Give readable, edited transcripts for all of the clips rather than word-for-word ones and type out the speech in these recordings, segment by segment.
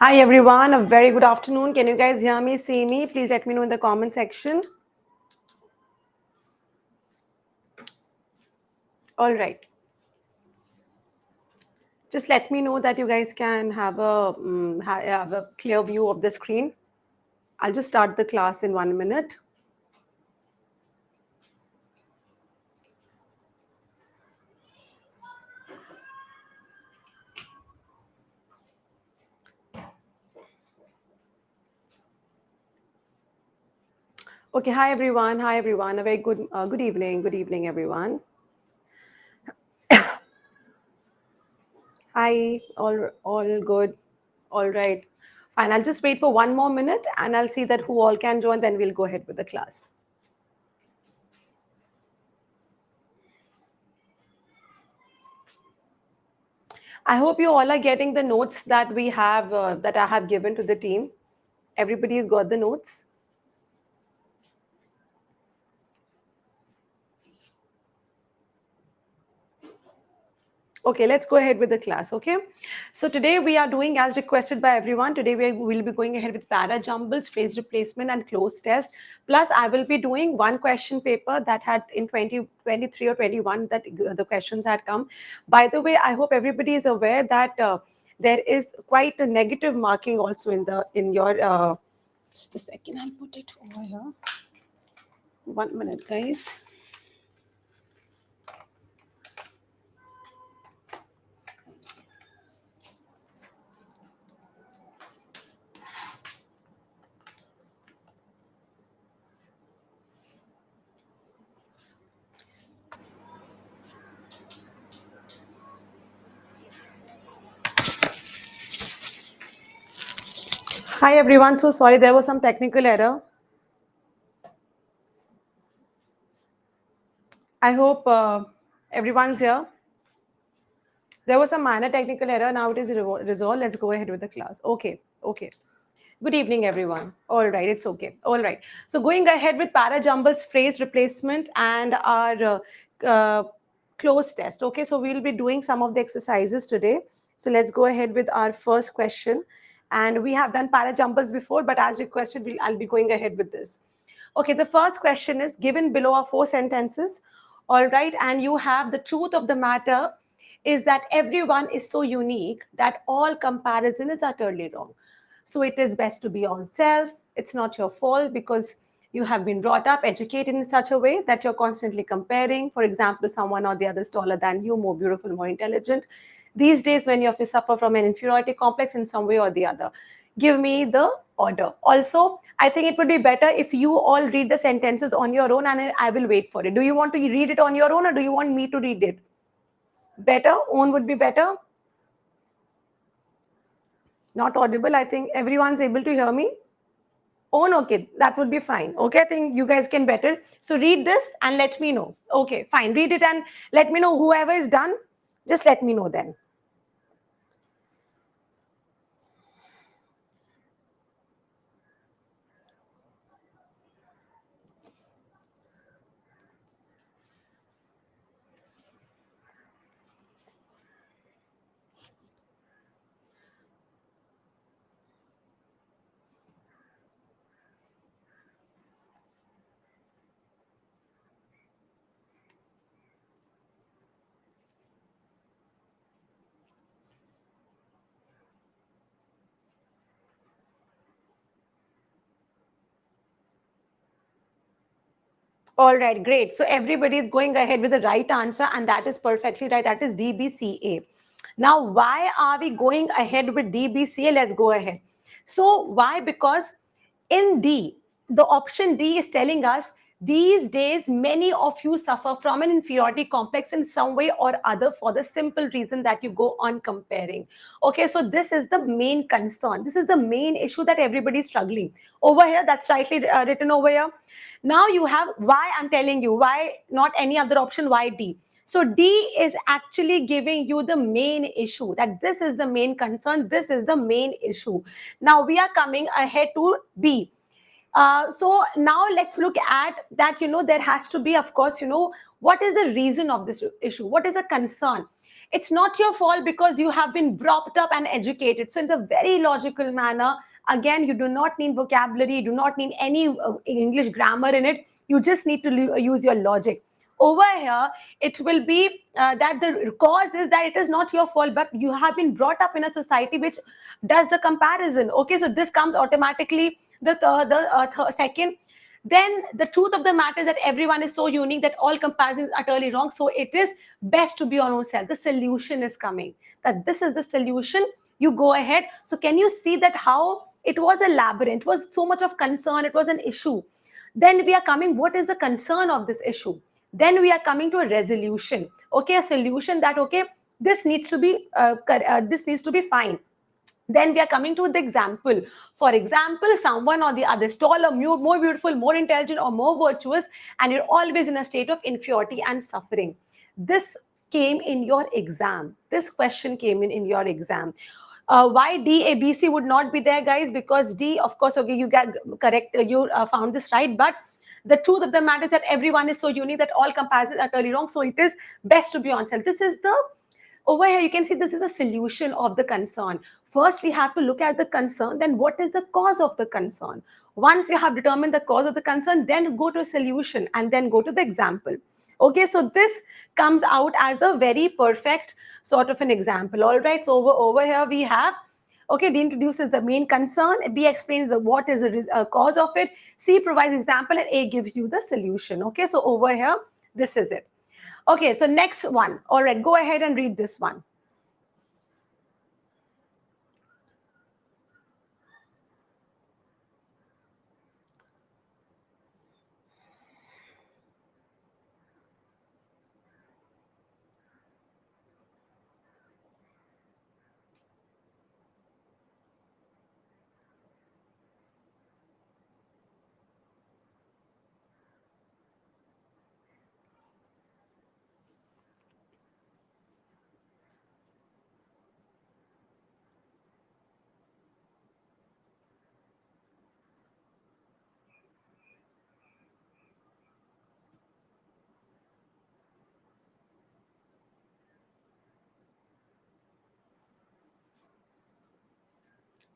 Hi everyone, a very good afternoon. Can you guys hear me, see me? Please let me know in the comment section. All right. Just let me know that you guys can have a clear view of the screen. I'll just start the class in 1 minute. Okay, hi everyone. Hi everyone. A very good evening. Good evening, everyone. Hi, all good. All right. Fine. I'll just wait for 1 more minute and I'll see that who all can join. Then we'll go ahead with the class. I hope you all are getting the notes that we have that I have given to the team. Everybody's got the notes. Okay, let's go ahead with the class, okay? So today we are doing as requested by everyone. Today we will be going ahead with para jumbles, phrase replacement and close test. Plus I will be doing one question paper that had in 2023 or 21 that the questions had come. By the way, I hope everybody is aware that there is quite a negative marking also in your, just a second, I'll put it over here. 1 minute, guys. Hi everyone, so sorry there was some technical error. I hope everyone's here. There was some minor technical error. Now it is resolved. Let's go ahead with the class. Okay. Good evening, everyone. All right, it's okay. All right. So going ahead with para jumbles, phrase replacement, and our close test. Okay, so we'll be doing some of the exercises today. So let's go ahead with our first question. And we have done para jumbles before, but as requested, I'll be going ahead with this. Okay, the first question is given below are 4 sentences. All right, and you have the truth of the matter is that everyone is so unique that all comparison is utterly wrong. So it is best to be yourself. It's not your fault because you have been brought up, educated in such a way that you're constantly comparing. For example, someone or the other is taller than you, more beautiful, more intelligent. These days, when you suffer from an inferiority complex in some way or the other, give me the order. Also, I think it would be better if you all read the sentences on your own and I will wait for it. Do you want to read it on your own or do you want me to read it? Better? Own would be better? Not audible. I think everyone's able to hear me. Own, okay, that would be fine. Okay, I think you guys can better. So read this and let me know. Okay, fine. Read it and let me know. Whoever is done, just let me know then. All right, great. So everybody is going ahead with the right answer, and that is perfectly right. That is DBCA. Now, why are we going ahead with DBCA? Let's go ahead. So, why? Because in D, the option D is telling us these days many of you suffer from an inferiority complex in some way or other for the simple reason that you go on comparing. Okay, so this is the main concern. This is the main issue that everybody is struggling. Over here, that's rightly written over here. Now you have why. I'm telling you why, not any other option. Why D? So D is actually giving you the main issue, that this is the main concern, this is the main issue. Now we are coming ahead to B. So now let's look at that. There has to be, of course, what is the reason of this issue? What is the concern? It's not your fault because you have been brought up and educated. So in the very logical manner, again, you do not need vocabulary, you do not need any English grammar in it. You just need to use your logic. Over here, it will be that the cause is that it is not your fault, but you have been brought up in a society which does the comparison. Okay, so this comes automatically. The second, then the truth of the matter is that everyone is so unique that all comparisons are utterly wrong. So it is best to be your own self. The solution is coming. That this is the solution. You go ahead. So can you see that how it was a labyrinth? It was so much of concern. It was an issue. Then we are coming. What is the concern of this issue? Then we are coming to a resolution. Okay, a solution that okay, this needs to be fine. Then we are coming to the example. For example, someone or the other is taller, more beautiful, more intelligent, or more virtuous, and you're always in a state of inferiority and suffering. This came in your exam. This question came in your exam. Why D, A, B, C would not be there, guys? Because D, of course, okay, you got correct, you found this right, but the truth of the matter is that everyone is so unique that all comparisons are totally wrong. So it is best to be on self. This is the over here, you can see this is a solution of the concern. First, we have to look at the concern, then what is the cause of the concern? Once you have determined the cause of the concern, then go to a solution and then go to the example. Okay, so this comes out as a very perfect sort of an example. All right, so over here we have, okay, D introduces the main concern, B explains what is the cause of it, C provides example, and A gives you the solution. Okay, so over here, this is it. Okay, so next one. All right, go ahead and read this one.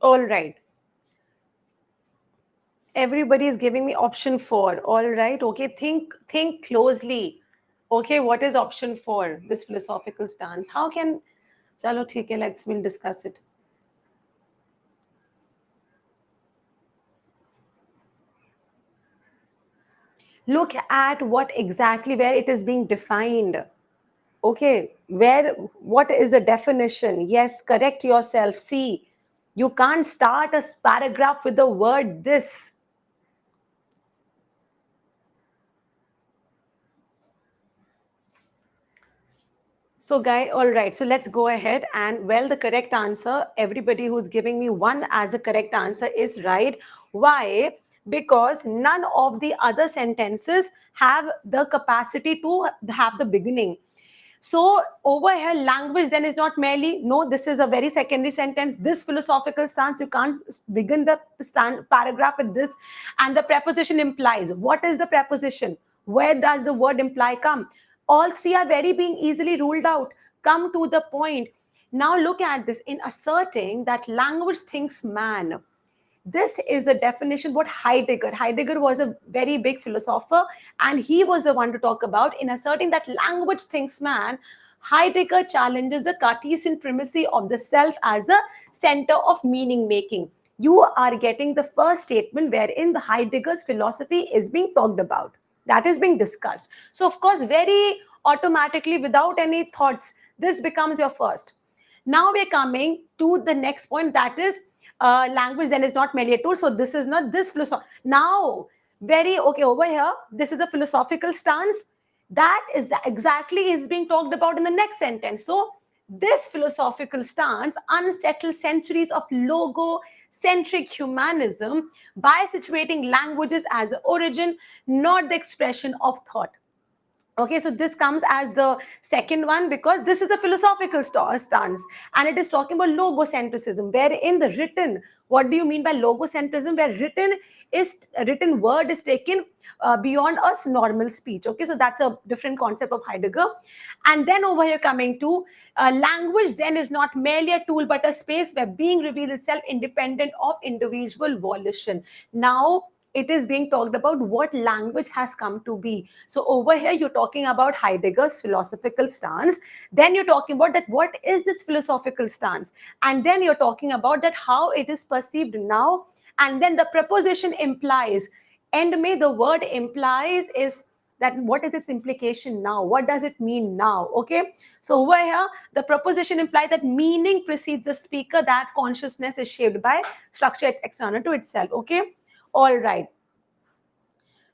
All right. Everybody is giving me option 4. All right. Okay. Think closely. Okay. What is option 4? This philosophical stance. How can? Chalo, theek hai, we'll discuss it. Look at what exactly where it is being defined. Okay. What is the definition? Yes. Correct yourself. See, you can't start a paragraph with the word this. So, guy, all right. So let's go ahead and the correct answer. Everybody who's giving me one as a correct answer is right. Why? Because none of the other sentences have the capacity to have the beginning. So over here, language then is not merely, no, this is a very secondary sentence. This philosophical stance, you can't begin the paragraph with this. And the preposition implies. What is the preposition? Where does the word imply come? All three are very being easily ruled out. Come to the point. Now look at this. In asserting that language thinks man, this is the definition what Heidegger was a very big philosopher, and he was the one to talk about. In asserting that language thinks man, Heidegger challenges the Cartesian primacy of the self as a center of meaning making. You are getting the first statement wherein the Heidegger's philosophy is being talked about, that is being discussed. So of course, very automatically, without any thoughts, this becomes your first. Now we're coming to the next point, that is language then is not merely a tool. So this is not this philosophy. Now, very okay, over here, this is a philosophical stance. That is exactly is being talked about in the next sentence. So this philosophical stance unsettles centuries of logocentric humanism by situating languages as the origin, not the expression of thought. Okay, so this comes as the second one because this is the philosophical stance, and it is talking about logocentrism, wherein the written, what do you mean by logocentrism, where written word is taken beyond us normal speech. Okay, so that's a different concept of Heidegger. And then over here coming to language then is not merely a tool but a space where being reveals itself independent of individual volition. Now it is being talked about what language has come to be. So over here you're talking about Heidegger's philosophical stance, then you're talking about that what is this philosophical stance, and then you're talking about that how it is perceived now, and then the preposition implies, and may the word implies is that what is its implication now, what does it mean now. Okay, so over here the preposition implies that meaning precedes the speaker, that consciousness is shaped by structure external to itself. Okay, all right.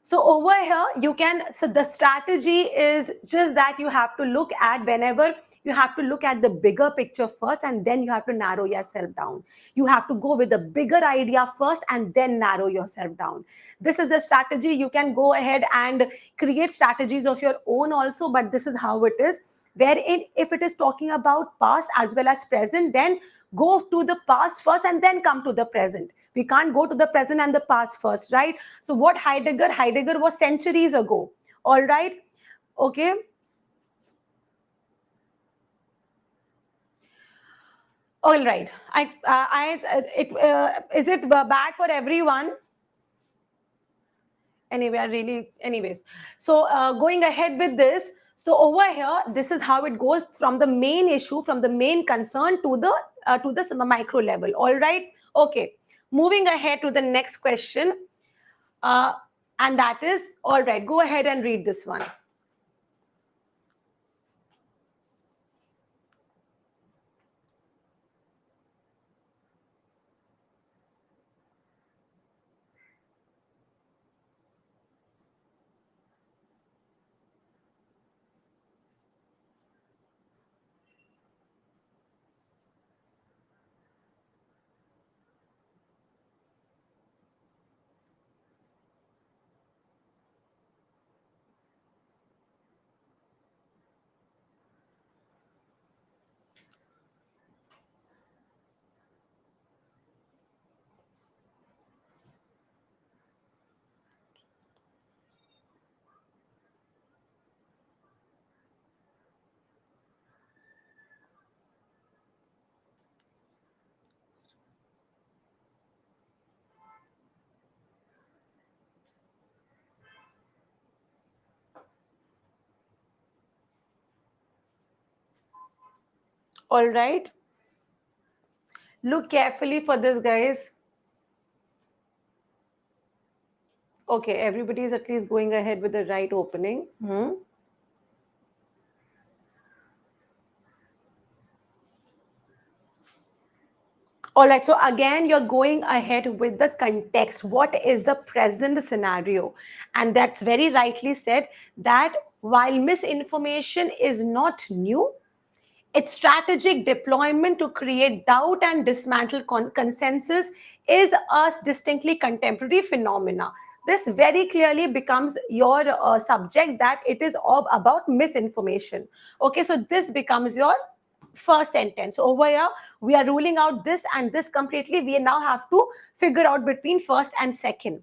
So over here you can, so the strategy is just that you have to look at, whenever you have to look at the bigger picture first and then you have to narrow yourself down. You have to go with the bigger idea first and then narrow yourself down. This is a strategy. You can go ahead and create strategies of your own also, but this is how it is, wherein if it is talking about past as well as present, then go to the past first and then come to the present. We can't go to the present and the past first, right? So what Heidegger was centuries ago. All right. Okay. All right. Is it bad for everyone? Anyway, I really, anyways. So going ahead with this. So over here, this is how it goes from the main issue, from the main concern to the micro level. All right. Okay. Moving ahead to the next question. Uh, and that is, all right, go ahead and read this one. All right. Look carefully for this, guys. Okay, everybody is at least going ahead with the right opening. All right, so again, you're going ahead with the context. What is the present scenario? And that's very rightly said that while misinformation is not new, its strategic deployment to create doubt and dismantle consensus is a distinctly contemporary phenomena. This very clearly becomes your subject, that it is all about misinformation. Okay, so this becomes your first sentence. So over here, we are ruling out this and this completely. We now have to figure out between first and second.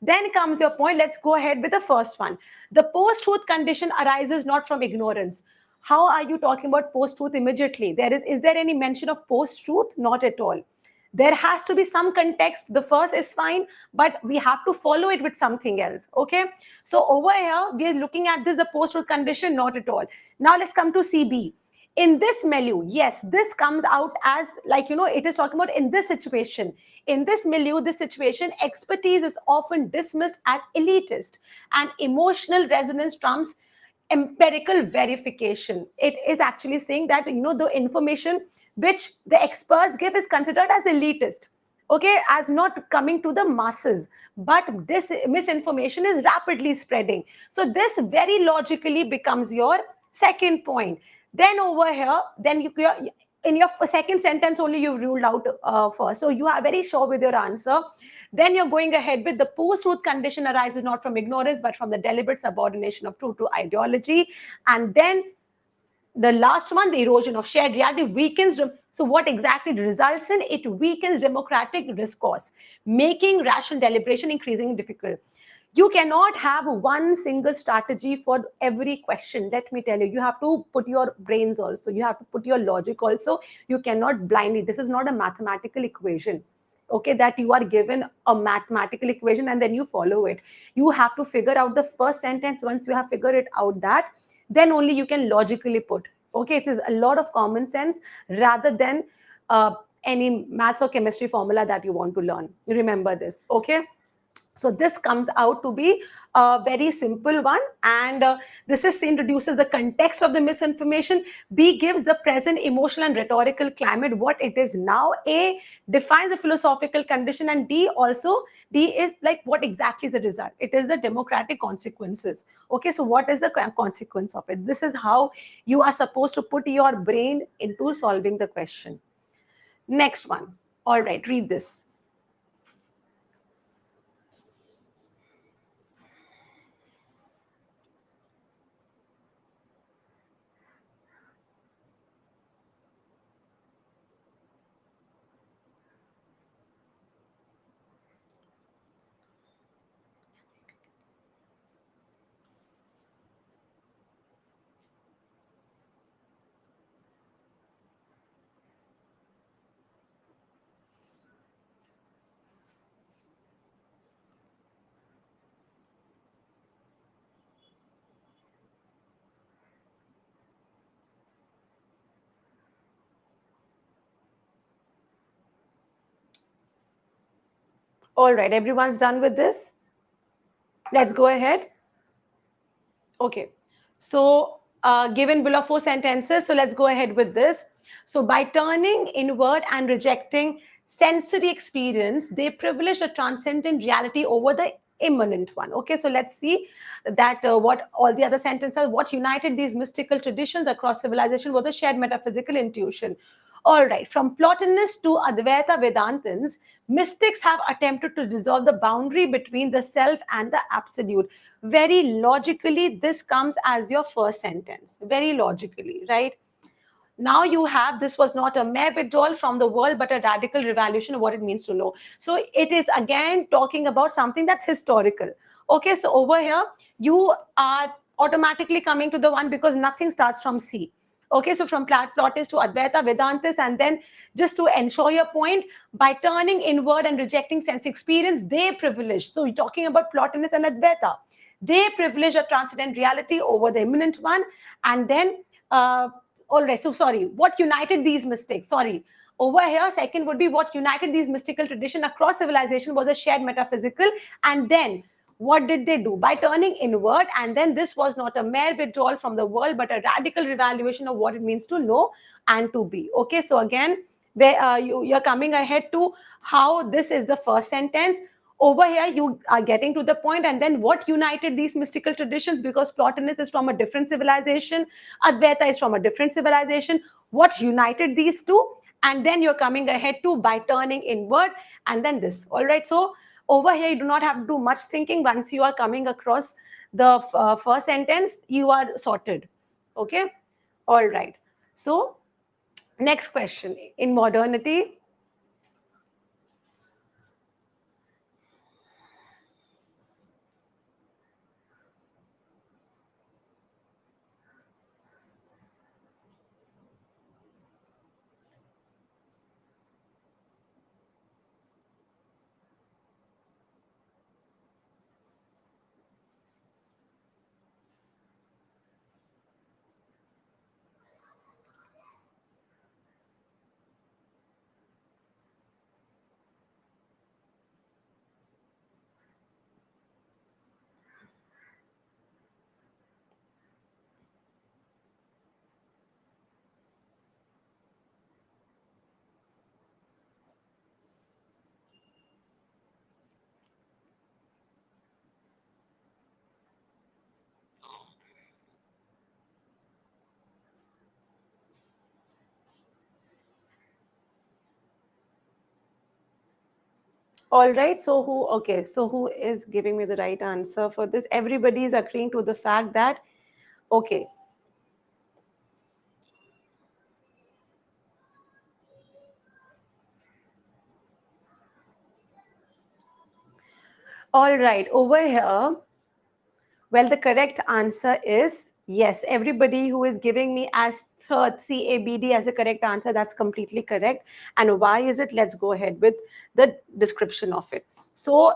Then comes your point. Let's go ahead with the first one. The post-truth condition arises not from ignorance. How are you talking about post-truth immediately? Is there any mention of post-truth? Not at all. There has to be some context. The first is fine, but we have to follow it with something else. Okay. So over here, we are looking at this, the post-truth condition, not at all. Now let's come to CB. In this milieu, yes, this comes out as like, it is talking about in this situation. In this milieu, this situation, expertise is often dismissed as elitist, and emotional resonance trumps empirical verification. It is actually saying that, the information which the experts give is considered as elitist, okay, as not coming to the masses, but this misinformation is rapidly spreading. So this very logically becomes your second point. Then over here, then in your second sentence only you've ruled out first, so you are very sure with your answer. Then you're going ahead with the post-truth condition arises not from ignorance, but from the deliberate subordination of truth to ideology. And then the last one, the erosion of shared reality weakens. So what exactly it results in? It weakens democratic discourse, making rational deliberation increasingly difficult. You cannot have one single strategy for every question. Let me tell you, you have to put your brains also, you have to put your logic also. You cannot blindly, this is not a mathematical equation, okay, that you are given a mathematical equation and then you follow it. You have to figure out the first sentence. Once you have figured it out, that then only you can logically put, okay, it is a lot of common sense rather than any maths or chemistry formula that you want to learn. Remember this, okay? So this comes out to be a very simple one, and this is introduces the context of the misinformation. B gives the present emotional and rhetorical climate, what it is now. A defines the philosophical condition, and D is like what exactly is the result. It is the democratic consequences. Okay, so what is the consequence of it? This is how you are supposed to put your brain into solving the question. Next one. All right, read this. All right, everyone's done with this? Let's go ahead. Okay. So, given below 4 sentences, so let's go ahead with this. So, by turning inward and rejecting sensory experience, they privilege the transcendent reality over the immanent one. Okay, so let's see that what all the other sentences, what united these mystical traditions across civilization was a shared metaphysical intuition. All right, from Platonists to Advaita Vedantins, mystics have attempted to dissolve the boundary between the self and the absolute. Very logically, this comes as your first sentence. Very logically, right? Now you have this was not a mere withdrawal from the world, but a radical revolution of what it means to know. So it is again talking about something that's historical. Okay, so over here, you are automatically coming to the one because nothing starts from C. Okay, so from Plotist to Advaita, Vedantis, and then just to ensure your point, by turning inward and rejecting sense experience, they privilege. So you're talking about Plotinus and Advaita. They privilege a transcendent reality over the immanent one, and then all right, so sorry, what united these mystics? Sorry. Over here, second would be what united these mystical tradition across civilization was a shared metaphysical. And then what did they do? By turning inward, and then this was not a mere withdrawal from the world, but a radical revaluation of what it means to know and to be. Okay, so again, where you're coming ahead to how this is the first sentence. Over here, you are getting to the point, and then what united these mystical traditions? Because Plotinus is from a different civilization, Advaita is from a different civilization. What united these two? And then you're coming ahead to by turning inward, and then this. All right, so over here, you do not have to do much thinking. Once you are coming across the first sentence, you are sorted. Okay, all right. So, next question. In modernity, All right. So who? Okay. So who is giving me the right answer for this? Everybody is agreeing to the fact that okay. All right. Over here, well, the correct answer is yes. Everybody who is giving me as third CABD as a correct answer, that's completely correct. And why is it? Let's go ahead with the description of it. So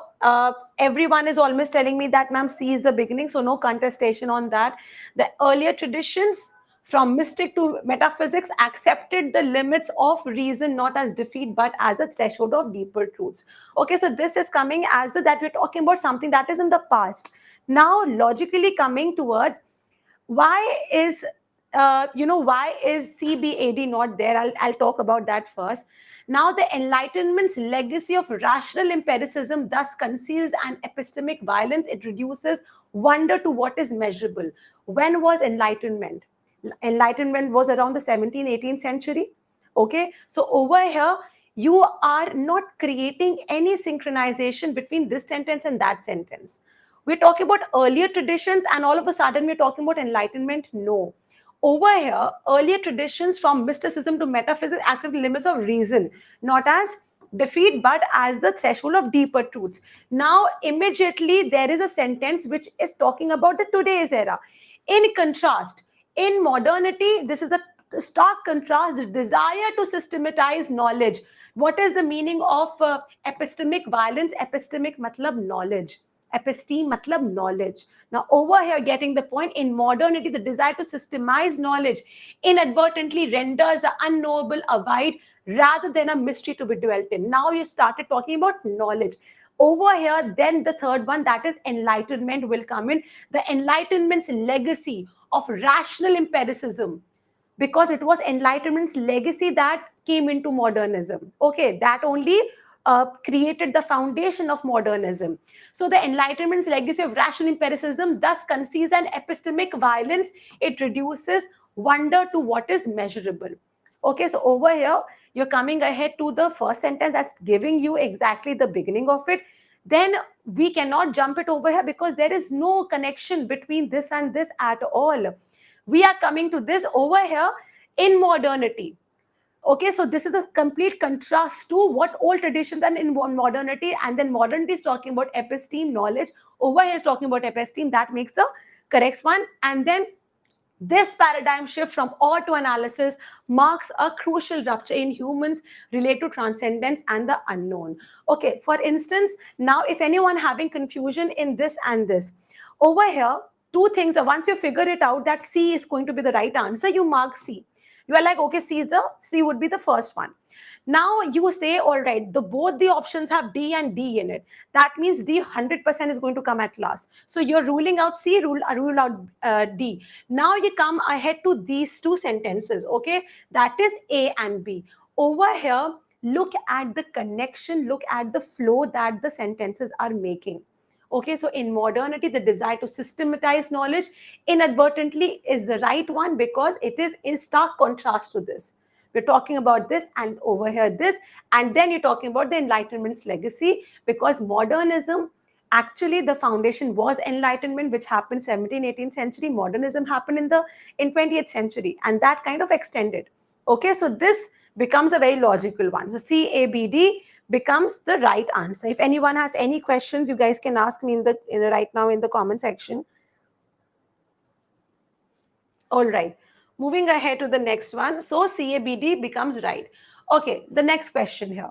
everyone is almost telling me that, ma'am, C is the beginning. So no contestation on that. The earlier traditions from mystic to metaphysics accepted the limits of reason not as defeat but as a threshold of deeper truths. Okay, so this is coming as that we're talking about something that is in the past. Now logically coming towards why is why is CBAD not there? I'll talk about that first. Now the Enlightenment's legacy of rational empiricism thus conceals an epistemic violence. It reduces wonder to what is measurable. When was Enlightenment? Enlightenment was around the 17th 18th century. Okay, so over here you are not creating any synchronization between this sentence and that sentence. We're talking about earlier traditions and all of a sudden we're talking about enlightenment. No. Over here, earlier traditions from mysticism to metaphysics accept the limits of reason, not as defeat, but as the threshold of deeper truths. Now, immediately, there is a sentence which is talking about the today's era. In contrast, in modernity, this is a stark contrast, the desire to systematize knowledge. What is the meaning of epistemic violence? Epistemic matlab knowledge. Episteme matlab knowledge. Now over here getting the point, in modernity the desire to systemize knowledge inadvertently renders the unknowable a void rather than a mystery to be dwelt in. Now you started talking about knowledge. Over here then the third one, that is enlightenment, will come in. The enlightenment's legacy of rational empiricism, because it was enlightenment's legacy that came into modernism. Okay, that only created the foundation of modernism. So the enlightenment's legacy of rational empiricism thus conceals an epistemic violence. It reduces wonder to what is measurable. Okay, so over here you're coming ahead to the first sentence that's giving you exactly the beginning of it. Then we cannot jump it over here because there is no connection between this and this at all. We are coming to this over here in modernity. Okay, so this is a complete contrast to what old tradition done in modernity, and then modernity is talking about episteme knowledge. Over here is talking about episteme. That makes the correct one. And then this paradigm shift from awe to analysis marks a crucial rupture in humans related to transcendence and the unknown. Okay, for instance, now if anyone having confusion in this and this, over here, two things. Once you figure it out that C is going to be the right answer, you mark C. You are like, okay, C would be the first one. Now you say, all right, the both the options have D and D in it. That means D 100% is going to come at last. So you're ruling out C, rule out D. Now you come ahead to these two sentences, okay? That is A and B. Over here, look at the connection, look at the flow that the sentences are making. Okay, so in modernity, the desire to systematize knowledge inadvertently is the right one because it is in stark contrast to this. We're talking about this and over here this, and then you're talking about the Enlightenment's legacy, because modernism, actually the foundation was Enlightenment, which happened 17th 18th century. Modernism happened in 20th century, and that kind of extended. Okay, so this becomes a very logical one. So CABD becomes the right answer. If anyone has any questions, you guys can ask me right now in the comment section. All right, moving ahead to the next one. So CABD becomes right. Okay, the next question here.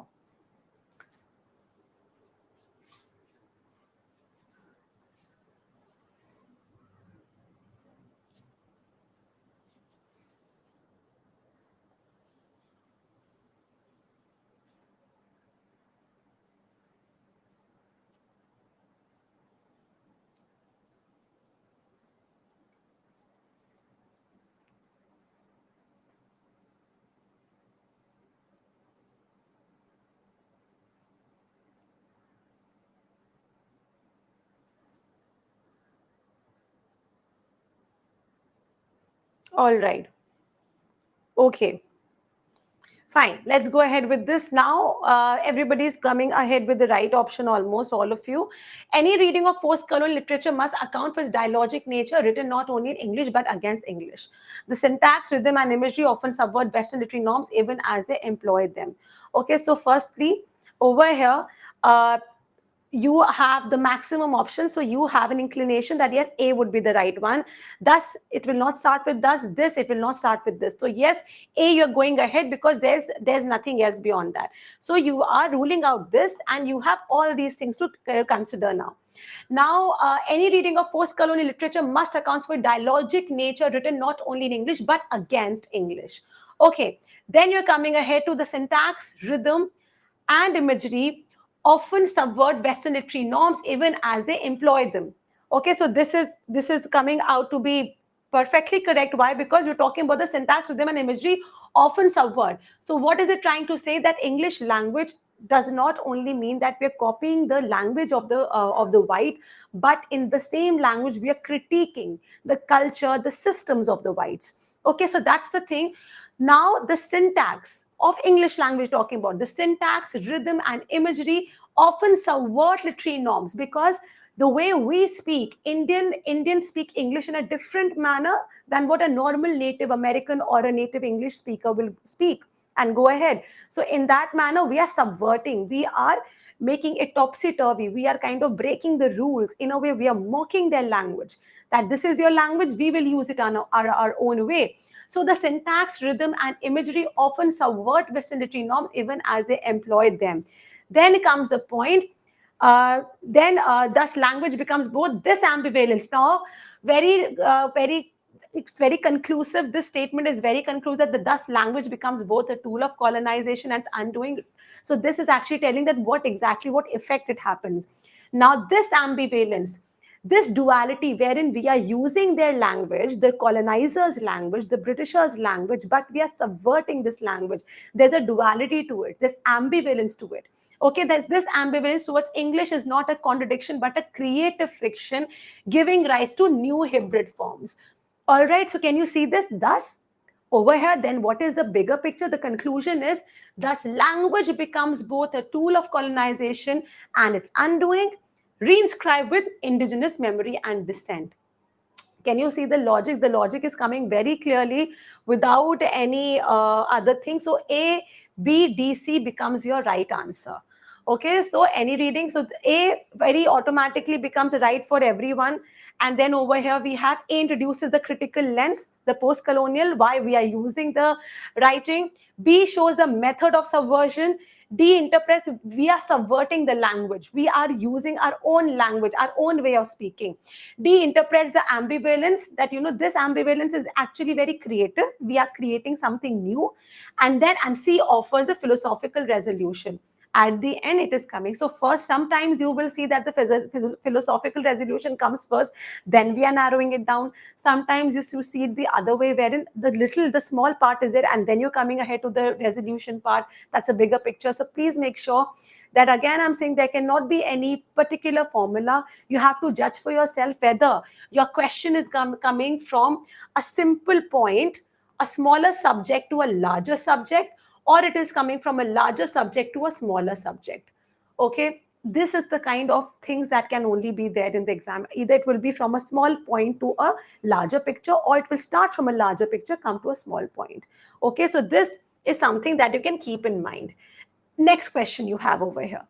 All right. Okay. Fine, let's go ahead with this now. Everybody's coming ahead with the right option, almost all of you. Any reading of post-colonial literature must account for its dialogic nature, written not only in English but against English. The syntax, rhythm, and imagery often subvert Western literary norms even as they employ them. Okay, so firstly, over here, uh, you have the maximum option, so you have an inclination that yes, A would be the right one. Thus it will not start with thus this, it will not start with this. So yes, A, you're going ahead because there's nothing else beyond that. So you are ruling out this, and you have all these things to consider now. Now, any reading of post-colonial literature must account for dialogic nature, written not only in English but against English. Okay, then you're coming ahead to the syntax, rhythm, and imagery often subvert Western literary norms even as they employ them. Okay, so this is coming out to be perfectly correct. Why? Because we're talking about the syntax, rhythm, and imagery often subvert. So what is it trying to say? That English language does not only mean that we're copying the language of the white, but in the same language we are critiquing the culture, the systems of the whites. Okay, so that's the thing. Now, the syntax of English language, talking about the syntax, rhythm, and imagery often subvert literary norms, because the way we speak, Indians speak English in a different manner than what a normal native American or a native English speaker will speak and go ahead. So in that manner, we are subverting, we are making it topsy-turvy, we are kind of breaking the rules. In a way, we are mocking their language, that this is your language, we will use it on our own way. So the syntax, rhythm, and imagery often subvert Western literary norms even as they employ them. Then comes the point. Thus language becomes both this ambivalence. Now, very, it's very conclusive. This statement is very conclusive, that the thus language becomes both a tool of colonization and its undoing. So this is actually telling that what effect it happens. Now, this ambivalence, this duality wherein we are using their language, the colonizers' language, the Britishers' language, but we are subverting this language. There's a duality to it, there's ambivalence to it. Okay, there's this ambivalence towards English is not a contradiction but a creative friction, giving rise to new hybrid forms. All right, so can you see this? Thus, over here, then what is the bigger picture? The conclusion is, thus language becomes both a tool of colonization and its undoing, reinscribed with indigenous memory and descent. Can you see the logic? The logic is coming very clearly without any other thing. So A, B, D, C becomes your right answer. Okay, so any reading, so A very automatically becomes right for everyone. And then over here we have A introduces the critical lens, the post-colonial, why we are using the writing. B shows the method of subversion. D interprets, we are subverting the language, we are using our own language, our own way of speaking. D interprets the ambivalence, that this ambivalence is actually very creative, we are creating something new. And C offers a philosophical resolution. At the end it is coming. So first, sometimes you will see that the philosophical resolution comes first, then we are narrowing it down. Sometimes you see it the other way, wherein the small part is there, and then you're coming ahead to the resolution part. That's a bigger picture. So please make sure that, again, I'm saying there cannot be any particular formula. You have to judge for yourself whether your question is coming from a simple point, a smaller subject to a larger subject, or it is coming from a larger subject to a smaller subject. Okay, this is the kind of things that can only be there in the exam. Either it will be from a small point to a larger picture, or it will start from a larger picture, come to a small point. Okay, so this is something that you can keep in mind. Next question you have over here.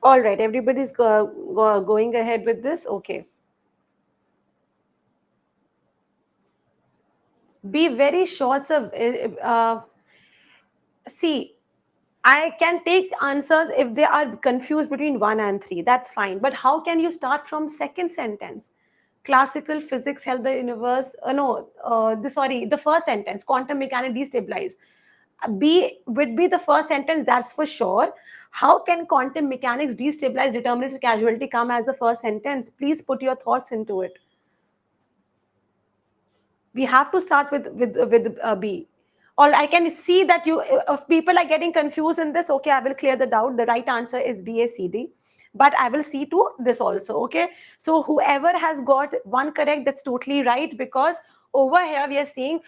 All right, everybody's going ahead with this. Okay. Be very short of. See, I can take answers if they are confused between 1 and 3. That's fine. But how can you start from second sentence? Classical physics held the universe. No, sorry, the first sentence. Quantum mechanics destabilize. B would be the first sentence. That's for sure. How can quantum mechanics destabilize deterministic causality come as the first sentence? Please put your thoughts into it. We have to start with B. Or I can see that you if people are getting confused in this. Okay, I will clear the doubt. The right answer is BACD, but I will see to this also. Okay, so whoever has got one correct, that's totally right, because over here we are seeing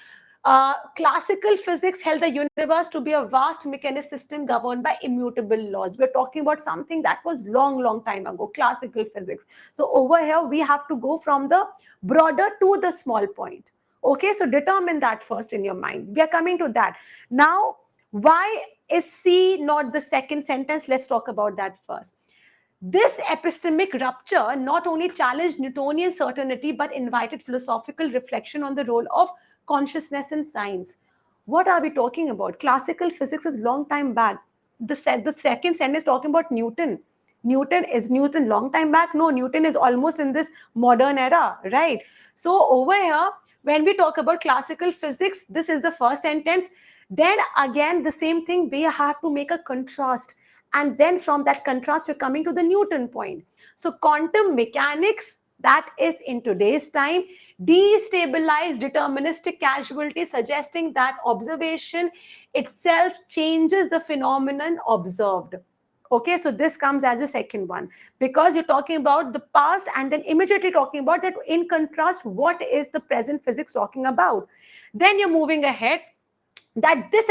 classical physics held the universe to be a vast mechanical system governed by immutable laws. We're talking about something that was long time ago, classical physics. So over here we have to go from the broader to the small point. Okay, so determine that first in your mind. We are coming to that. Now, why is C not the second sentence? Let's talk about that first. This epistemic rupture not only challenged Newtonian certainty but invited philosophical reflection on the role of consciousness in science. What are we talking about? Classical physics is long time back. The second sentence is talking about Newton. Newton long time back? No, Newton is almost in this modern era, right? So over here, when we talk about classical physics, this is the first sentence. Then again, the same thing, we have to make a contrast. And then from that contrast, we're coming to the Newton point. So quantum mechanics, that is in today's time, destabilized deterministic causality, suggesting that observation itself changes the phenomenon observed. Okay, so this comes as a second one, because you're talking about the past and then immediately talking about that in contrast, what is the present physics talking about? Then you're moving ahead, that this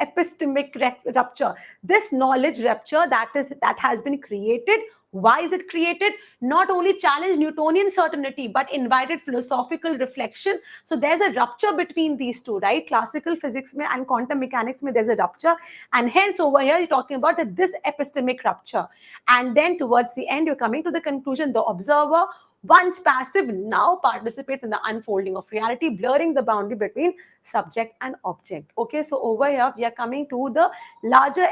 epistemic rupture, this knowledge rupture that has been created. Why is it created? Not only challenged Newtonian certainty but invited philosophical reflection. So there's a rupture between these two, right? Classical physics mein and quantum mechanics mein there's a rupture, and hence over here you're talking about that this epistemic rupture. And then towards the end you're coming to the conclusion, the observer, once passive, now participates in the unfolding of reality, blurring the boundary between subject and object. Okay, so over here we are coming to the larger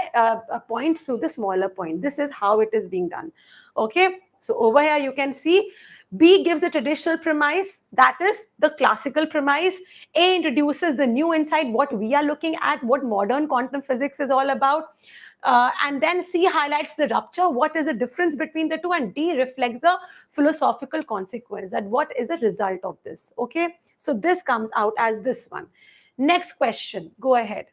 point through the smaller point. This is how it is being done. Okay, so over here you can see B gives a traditional premise, that is the classical premise. A introduces the new insight, what we are looking at, what modern quantum physics is all about. And then C highlights the rupture, what is the difference between the two, and D reflects the philosophical consequence, that what is the result of this. Okay, so this comes out as this one. Next question, go ahead.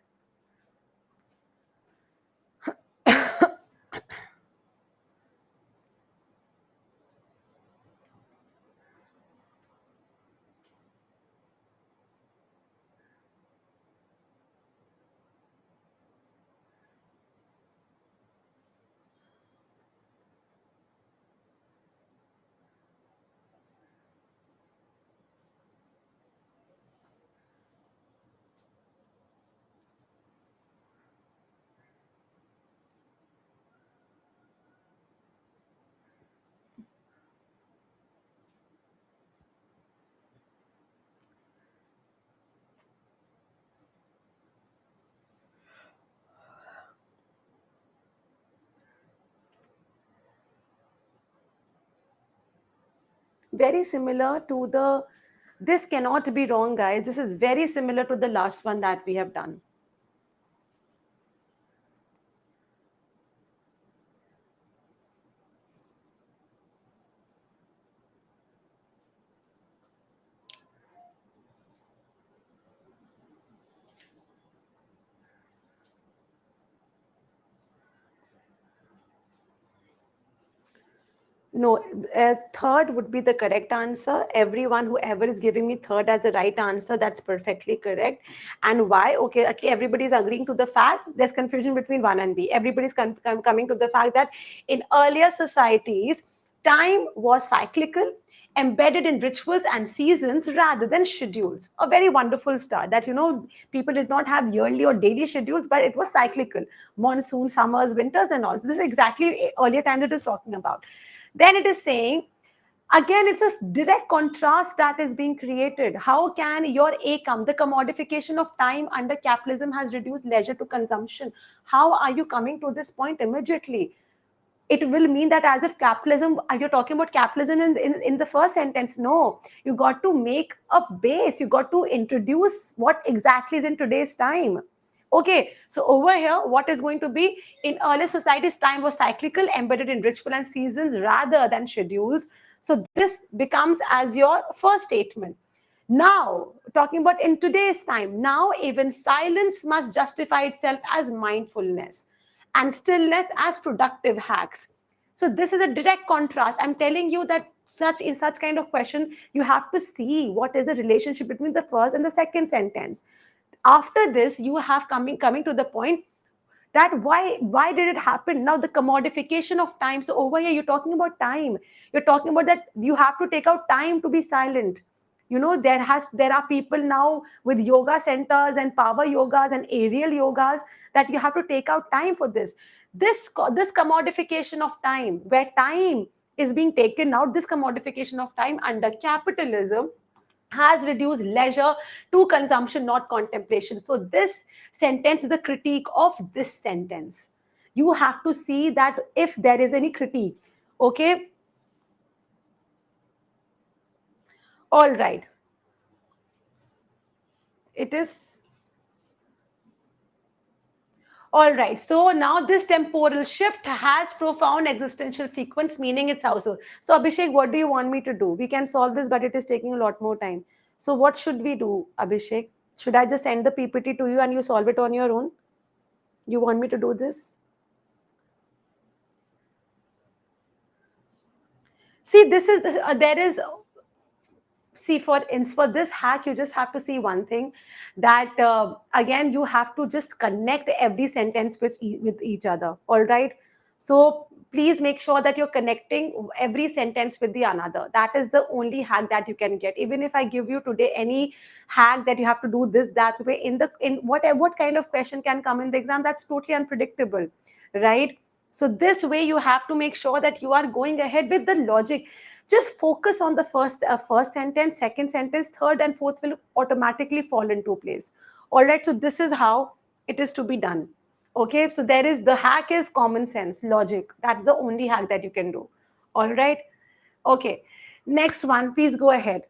Very similar to the, this cannot be wrong, guys. This is very similar to the last one that we have done. No, third would be the correct answer. Everyone, whoever is giving me third as the right answer, that's perfectly correct. And why? Okay, everybody is agreeing to the fact there's confusion between 1 and B. Everybody's coming to the fact that in earlier societies, time was cyclical. embedded in rituals and seasons rather than schedules. A very wonderful start that, people did not have yearly or daily schedules, but it was cyclical. Monsoon, summers, winters, and all. So this is exactly earlier time it is talking about. Then it is saying, again, it's a direct contrast that is being created. How can your income, the commodification of time under capitalism has reduced leisure to consumption? How are you coming to this point immediately? It will mean that as if capitalism, you're talking about capitalism in the first sentence. No, you got to make a base. You got to introduce what exactly is in today's time. Okay, so over here, what is going to be in early societies, time was cyclical, embedded in ritual and seasons rather than schedules. So this becomes as your first statement. Now, talking about in today's time, now even silence must justify itself as mindfulness and stillness as productive hacks. So this is a direct contrast. I'm telling you that in such kind of question, you have to see what is the relationship between the first and the second sentence. After this, you have coming to the point that why did it happen. Now the commodification of time. So over here you're talking about time. You're talking about that you have to take out time to be silent. There are people now with yoga centers and power yogas and aerial yogas, that you have to take out time for this commodification of time, where time is being taken out. This commodification of time under capitalism has reduced leisure to consumption, not contemplation. So this sentence is the critique of this sentence. You have to see that if there is any critique. Okay. All right. It is. All right. So now this temporal shift has profound existential sequence, meaning it's also. So Abhishek, what do you want me to do? We can solve this, but it is taking a lot more time. So what should we do, Abhishek? Should I just send the PPT to you and you solve it on your own? You want me to do this? See, this is there is. See, for this hack, you just have to see one thing, that again you have to just connect every sentence with each other. All right. So please make sure that you're connecting every sentence with the another. That is the only hack that you can get. Even if I give you today any hack that you have to do this, that way, in what kind of question can come in the exam, that's totally unpredictable, right? So this way you have to make sure that you are going ahead with the logic. Just focus on the first sentence, second sentence, third and fourth will automatically fall into place. All right, so this is how it is to be done. Okay, so the hack is common sense, logic. That's the only hack that you can do. All right. Okay, next one, please go ahead.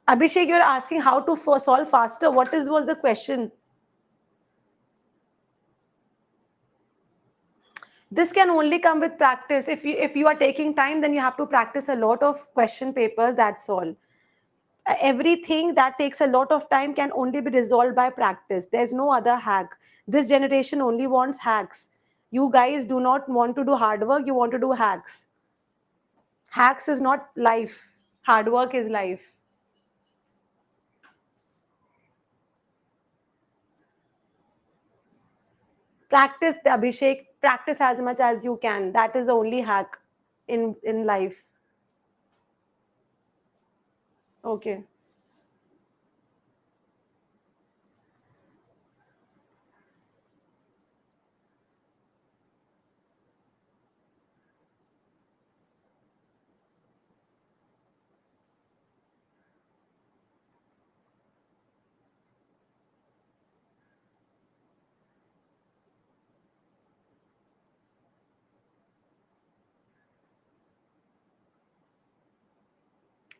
Abhishek, you're asking how to solve faster. Was the question? This can only come with practice. If you are taking time, then you have to practice a lot of question papers. That's all. Everything that takes a lot of time can only be resolved by practice. There's no other hack. This generation only wants hacks. You guys do not want to do hard work. You want to do hacks. Hacks is not life. Hard work is life. Practice, the Abhishek. Practice as much as you can. That is the only hack in life. Okay.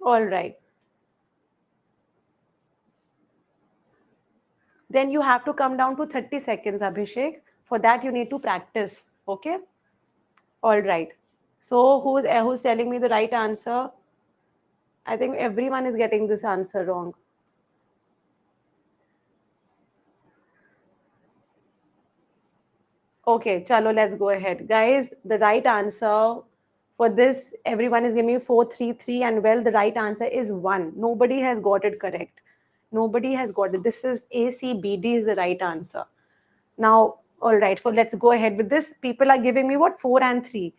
All right. Then you have to come down to 30 seconds, Abhishek. For that, you need to practice. Okay. All right. So who's telling me the right answer? I think everyone is getting this answer wrong. Okay, chalo, let's go ahead. Guys, the right answer for this, everyone is giving me 433, and well, the right answer is 1. Nobody has got it correct. Nobody has got it. This is A, C, B, D is the right answer. Now, all right, so let's go ahead with this. People are giving me what? 4 and 3.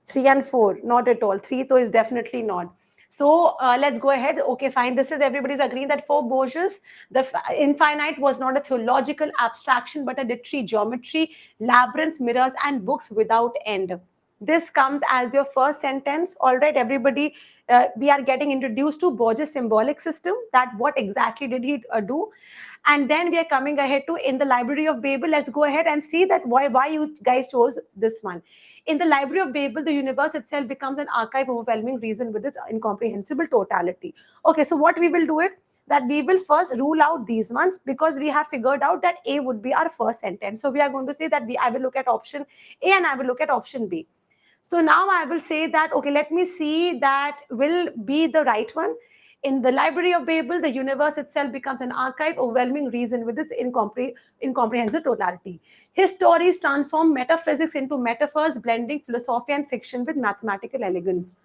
3 and 4, not at all. 3 though is definitely not. So let's go ahead. Okay, fine. This is everybody's agreeing that for Borges, the infinite was not a theological abstraction, but a literary geometry, labyrinths, mirrors, and books without end. This comes as your first sentence. All right, everybody, we are getting introduced to Borges' symbolic system. That what exactly did he do? And then we are coming ahead to in the Library of Babel. Let's go ahead and see that why you guys chose this one. In the Library of Babel, the universe itself becomes an archive of overwhelming reason with its incomprehensible totality. Okay, so what we will do it, that we will first rule out these ones because we have figured out that A would be our first sentence. So we are going to say that I will look at option A and I will look at option B. So now I will say that, okay, let me see that will be the right one. In the Library of Babel, the universe itself becomes an archive, overwhelming reason with its incomprehensible totality. His stories transform metaphysics into metaphors, blending philosophy and fiction with mathematical elegance.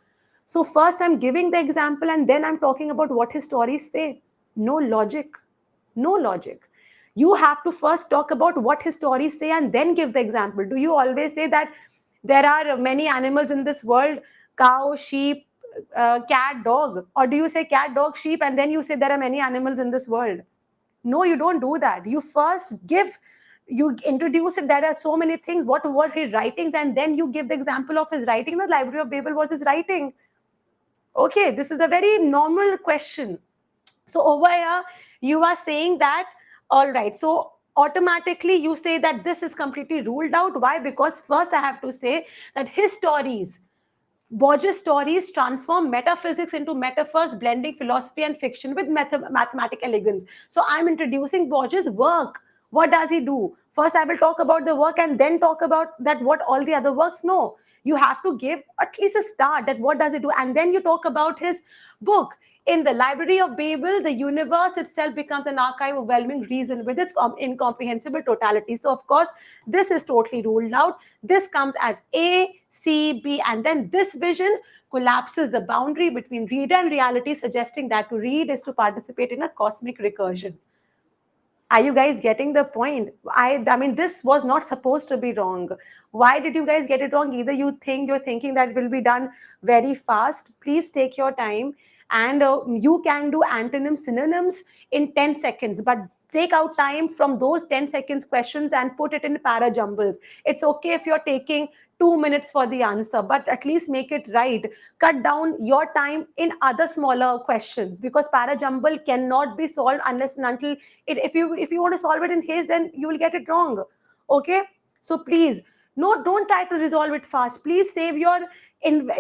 So first I'm giving the example and then I'm talking about what his stories say. No logic. No logic. You have to first talk about what his stories say and then give the example. Do you always say that there are many animals in this world, cow, sheep, cat, dog? Or do you say cat, dog, sheep, and then you say there are many animals in this world? No, you don't do that. You first give, you introduce it. There are so many things. What were his writings? And then you give the example of his writing. The Library of Babel was his writing. Okay, this is a very normal question. So over here, you are saying that, all right, so automatically you say that this is completely ruled out. Why? Because first I have to say that his stories, Borges' stories transform metaphysics into metaphors, blending philosophy and fiction with mathematic elegance. So I'm introducing Borges' work. What does he do? First, I will talk about the work and then talk about that what all the other works. No, you have to give at least a start that what does he do, and then you talk about his book. In the Library of Babel, the universe itself becomes an archive of overwhelming reason with its incomprehensible totality. So, of course, this is totally ruled out. This comes as A, C, B, and then this vision collapses the boundary between reader and reality, suggesting that to read is to participate in a cosmic recursion. Are you guys getting the point? I mean, this was not supposed to be wrong. Why did you guys get it wrong? Either you're thinking that it will be done very fast. Please take your time, and you can do antonyms, synonyms in 10 seconds, but take out time from those 10 seconds questions and put it in para jumbles. It's okay if you're taking 2 minutes for the answer, but at least make it right. Cut down your time in other smaller questions, because para jumble cannot be solved unless and until it, if you want to solve it in haste, then you will get it wrong. Okay, so please, no, don't try to resolve it fast. Please save your, in,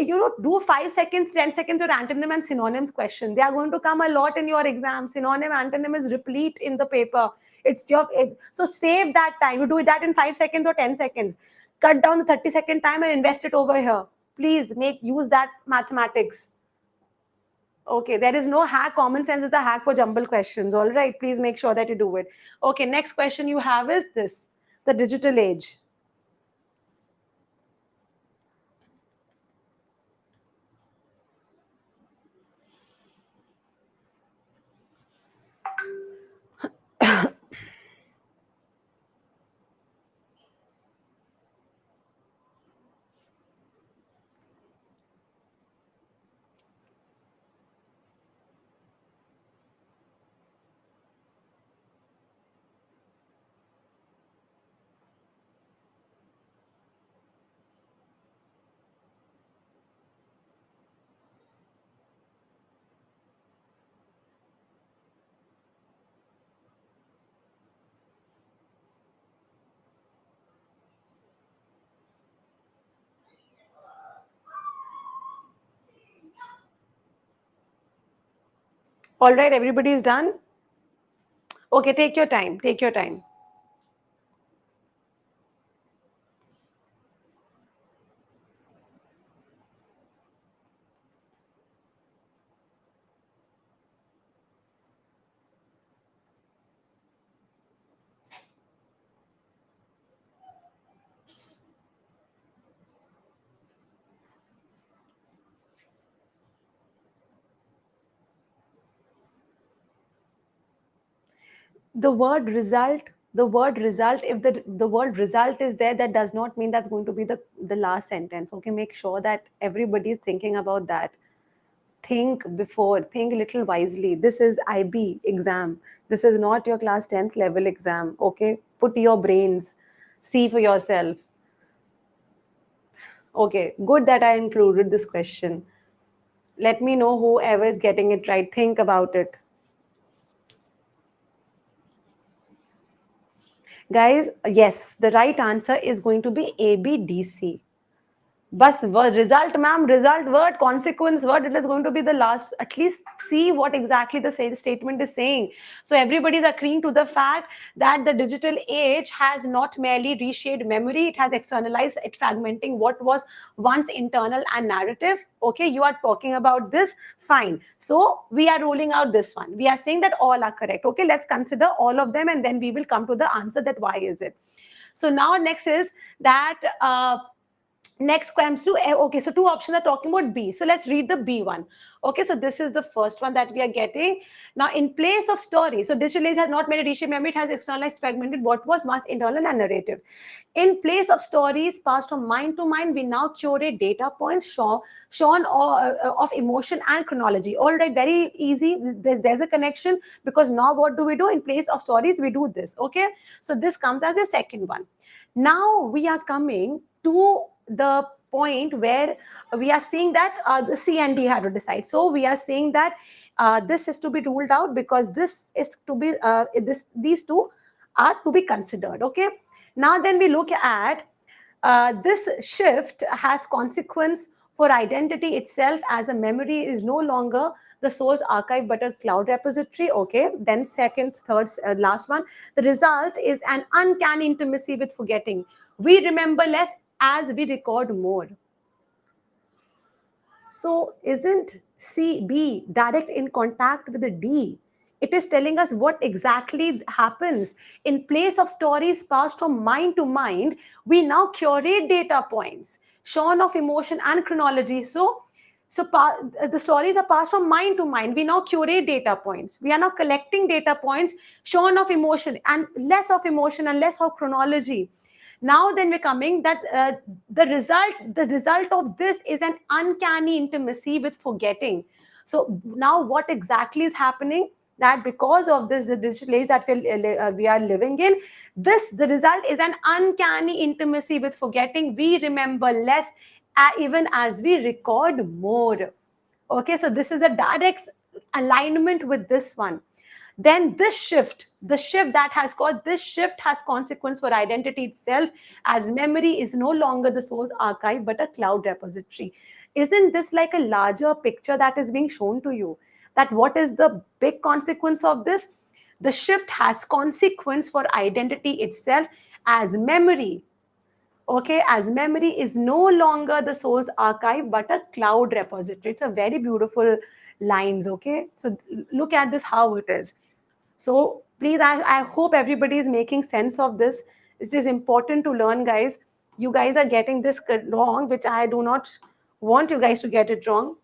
do 5 seconds, 10 seconds or antonym and synonyms question. They are going to come a lot in your exam. Synonym, antonym is replete in the paper. So save that time. You do that in 5 seconds or 10 seconds. Cut down the 30-second time and invest it over here. Please use that mathematics. Okay, there is no hack. Common sense is the hack for jumble questions. All right, please make sure that you do it. Okay, next question you have is this: the digital age. All right, everybody is done. Okay, take your time. Take your time. The word result, if the word result is there, that does not mean that's going to be the last sentence. Okay, make sure that everybody is thinking about that. Think before, think a little wisely. This is IB exam. This is not your class 10th level exam. Okay, put your brains, see for yourself. Okay, good that I included this question. Let me know whoever is getting it right. Think about it. Guys, yes, the right answer is going to be ABDC. Bus word result, ma'am, result word, consequence word, it is going to be the last. At least see what exactly the same statement is saying. So everybody is agreeing to the fact that the digital age has not merely reshaped memory, it has externalized it, fragmenting what was once internal and narrative. Okay, you are talking about this, fine. So we are ruling out this one. We are saying that all are correct. Okay, let's consider all of them and then we will come to the answer that why is it. So now next is that next comes to okay, so two options are talking about B, so let's read the B one. Okay, so this is the first one that we are getting. Now, in place of story, so digital age has not made a reshaped memory, it has externalized, fragmented what was once internal and narrative. In place of stories passed from mind to mind, we now curate data points shown of emotion and chronology. All right, very easy. There's a connection, because now what do we do? In place of stories, we do this. Okay, so this comes as a second one. Now we are coming to the point where we are saying that the C and D have to decide. So we are saying that this is to be ruled out, because this is to be these two are to be considered. Okay. Now then we look at this shift has consequence for identity itself, as a memory is no longer the source archive but a cloud repository. Okay, then second, third, last one, the result is an uncanny intimacy with forgetting. We remember less as we record more. So isn't CB direct in contact with the D? It is telling us what exactly happens. In place of stories passed from mind to mind, we now curate data points, shorn of emotion and chronology. The stories are passed from mind to mind. We now curate data points. We are now collecting data points, shorn of emotion and less of chronology. Now then we're coming that the result of this is an uncanny intimacy with forgetting. So now what exactly is happening, that because of this the digital age that we are living in, this the result is an uncanny intimacy with forgetting. We remember less even as we record more. Okay, so this is a direct alignment with this one. Then the shift that has got this shift has consequence for identity itself, as memory is no longer the source archive but a cloud repository. Isn't this like a larger picture that is being shown to you, that what is the big consequence of this? The shift has consequence for identity itself, as memory, okay, as memory is no longer the source archive but a cloud repository. It's a very beautiful lines. Okay, so look at this, how it is. So please, I hope everybody is making sense of this. It is important to learn, guys. You guys are getting this wrong, which I do not want you guys to get it wrong.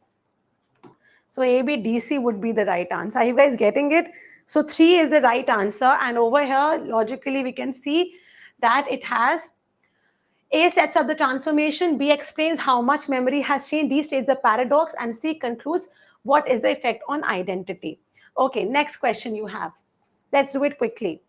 So ABDC would be the right answer. Are you guys getting it? So 3 is the right answer. And over here, logically, we can see that it has A sets up the transformation, B explains how much memory has changed, D states the paradox, and C concludes what is the effect on identity. Okay, next question you have. Let's do it quickly.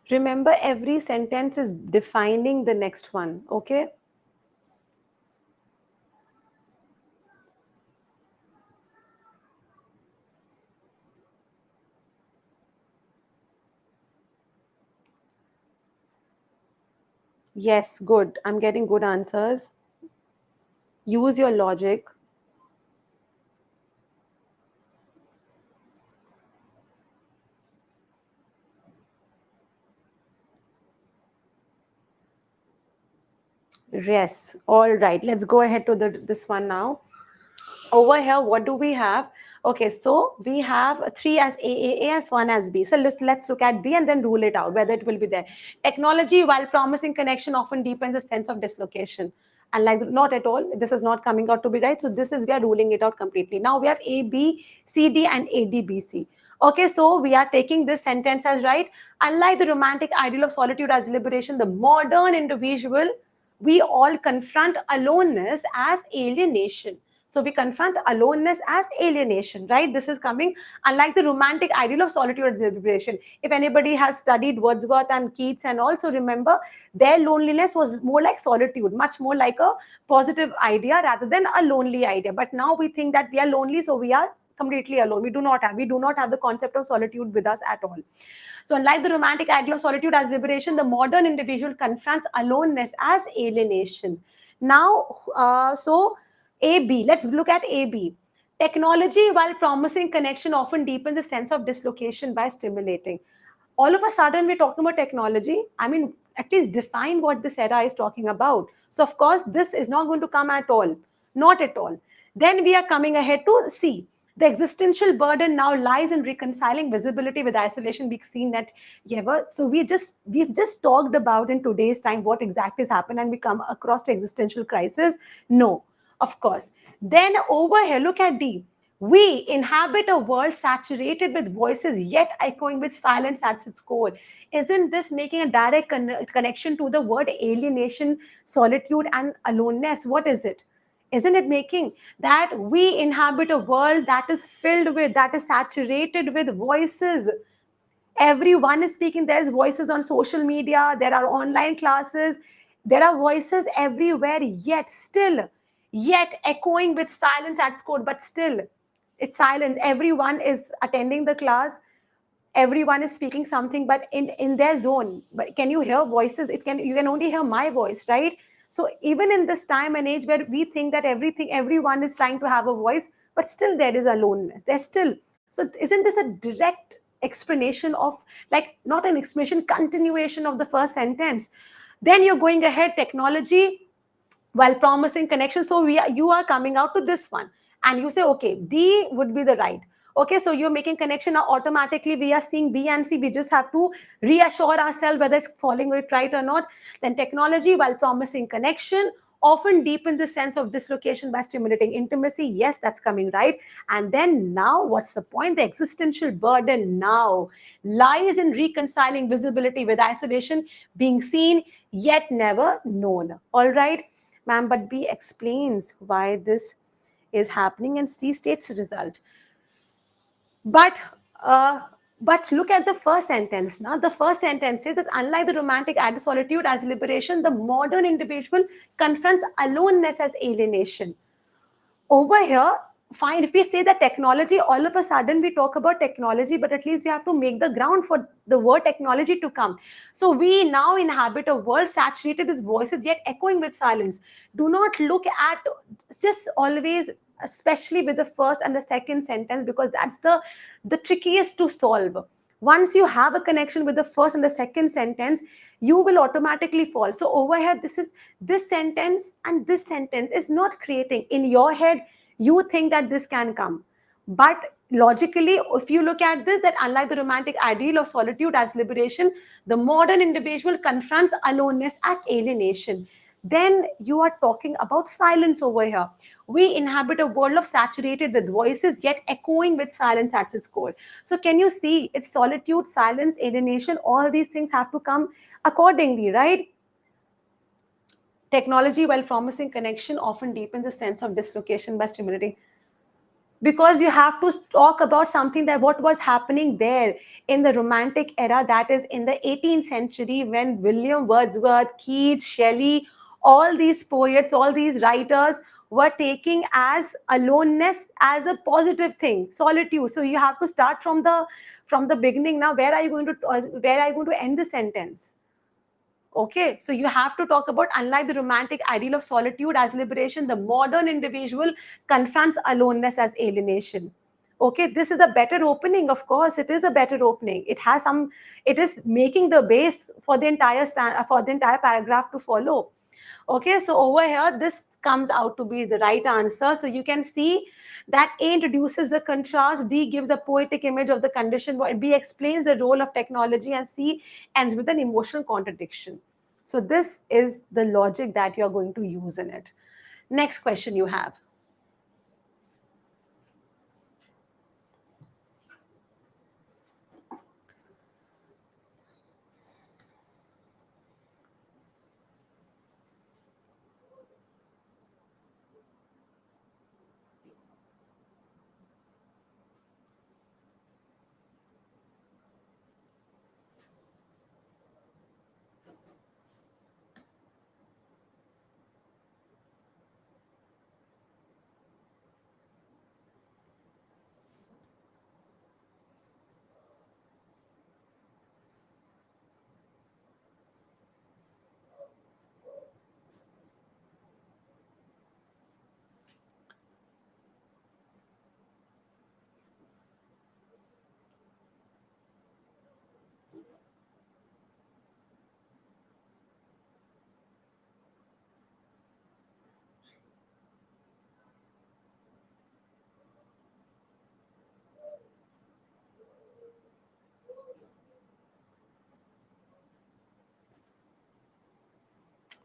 Remember, every sentence is defining the next one, okay? Yes, good. I'm getting good answers. Use your logic. Yes. All right. Let's go ahead to this one now. Over here, what do we have? Okay, so we have three as A and one as B. So let's look at B and then rule it out whether it will be there. Technology, while promising connection, often deepens a sense of dislocation. And like not at all, this is not coming out to be right. So this is we are ruling it out completely. Now we have A, B, C, D, and A, D, B, C. Okay, so we are taking this sentence as right. Unlike the romantic ideal of solitude as liberation, the modern individual, we all confront aloneness as alienation. So we confront aloneness as alienation, right? This is coming unlike the romantic ideal of solitude as liberation. If anybody has studied Wordsworth and Keats and also remember, their loneliness was more like solitude, much more like a positive idea rather than a lonely idea. But now we think that we are lonely, so we are completely alone. We do not have the concept of solitude with us at all. So, unlike the romantic ideal of solitude as liberation, the modern individual confronts aloneness as alienation. Now, AB, let's look at AB. Technology, while promising connection, often deepens the sense of dislocation by stimulating. All of a sudden, we're talking about technology. I mean, at least define what this era is talking about. So, of course, this is not going to come at all. Not at all. Then we are coming ahead to C. The existential burden now lies in reconciling visibility with isolation. We've seen that, yeah. So we've just talked about in today's time what exactly has happened, and we come across to existential crisis. No, of course. Then over here, look at D. We inhabit a world saturated with voices yet echoing with silence at its core. Isn't this making a direct connection to the word alienation, solitude, and aloneness? What is it? Isn't it making that we inhabit a world that is filled with, that is saturated with voices? Everyone is speaking. There's voices on social media, there are online classes, there are voices everywhere, yet echoing with silence at school. But still, it's silence. Everyone is attending the class, everyone is speaking something, but in their zone. But can you hear voices? You can only hear my voice, right? So even in this time and age where we think that everyone is trying to have a voice, but still there is aloneness, there's still. So isn't this a direct explanation of, like, not an explanation, continuation of the first sentence? Then you're going ahead, technology while promising connection. So you are coming out to this one, and you say, okay, D would be the right. Okay, so you're making connection. Now automatically we are seeing B and C. We just have to reassure ourselves whether it's falling it right or not. Then technology, while promising connection, often deepen the sense of dislocation by stimulating intimacy. Yes, that's coming right. And then now what's the point? The existential burden now lies in reconciling visibility with isolation, being seen yet never known. All right, ma'am, but B explains why this is happening, and C states result. But uh, but look at the first sentence. Now, the first sentence says that unlike the romantic ideal of solitude as liberation, the modern individual confronts aloneness as alienation. Over here, fine, if we say that technology, all of a sudden we talk about technology, but at least we have to make the ground for the word technology to come. So we now inhabit a world saturated with voices yet echoing with silence. Do not look at just always, especially with the first and the second sentence, because that's the trickiest to solve. Once you have a connection with the first and the second sentence, you will automatically fall. So over here, this sentence and this sentence is not creating in your head. You think that this can come, but logically, if you look at this, that unlike the romantic ideal of solitude as liberation, the modern individual confronts aloneness as alienation. Then you are talking about silence over here. We inhabit a world of saturated with voices yet echoing with silence at its core. So can you see, it's solitude, silence, alienation, all these things have to come accordingly, right? Technology, while promising connection, often deepens the sense of dislocation by stimulating. because you have to talk about something that what was happening there in the romantic era, that is in the 18th century, when William Wordsworth, Keats, Shelley, all these poets, all these writers were taking as aloneness as a positive thing, solitude. So you have to start from the beginning. Now where are you going to end the sentence? Okay, so you have to talk about, unlike the romantic ideal of solitude as liberation, the modern individual confronts aloneness as alienation. Okay, this is a better opening. Of course, it is a better opening. It has some, it is making the base for the entire for the entire paragraph to follow. Okay, so over here, this comes out to be the right answer. So you can see that A introduces the contrast, D gives a poetic image of the condition, B explains the role of technology, and C ends with an emotional contradiction. So this is the logic that you're going to use in it. Next question you have.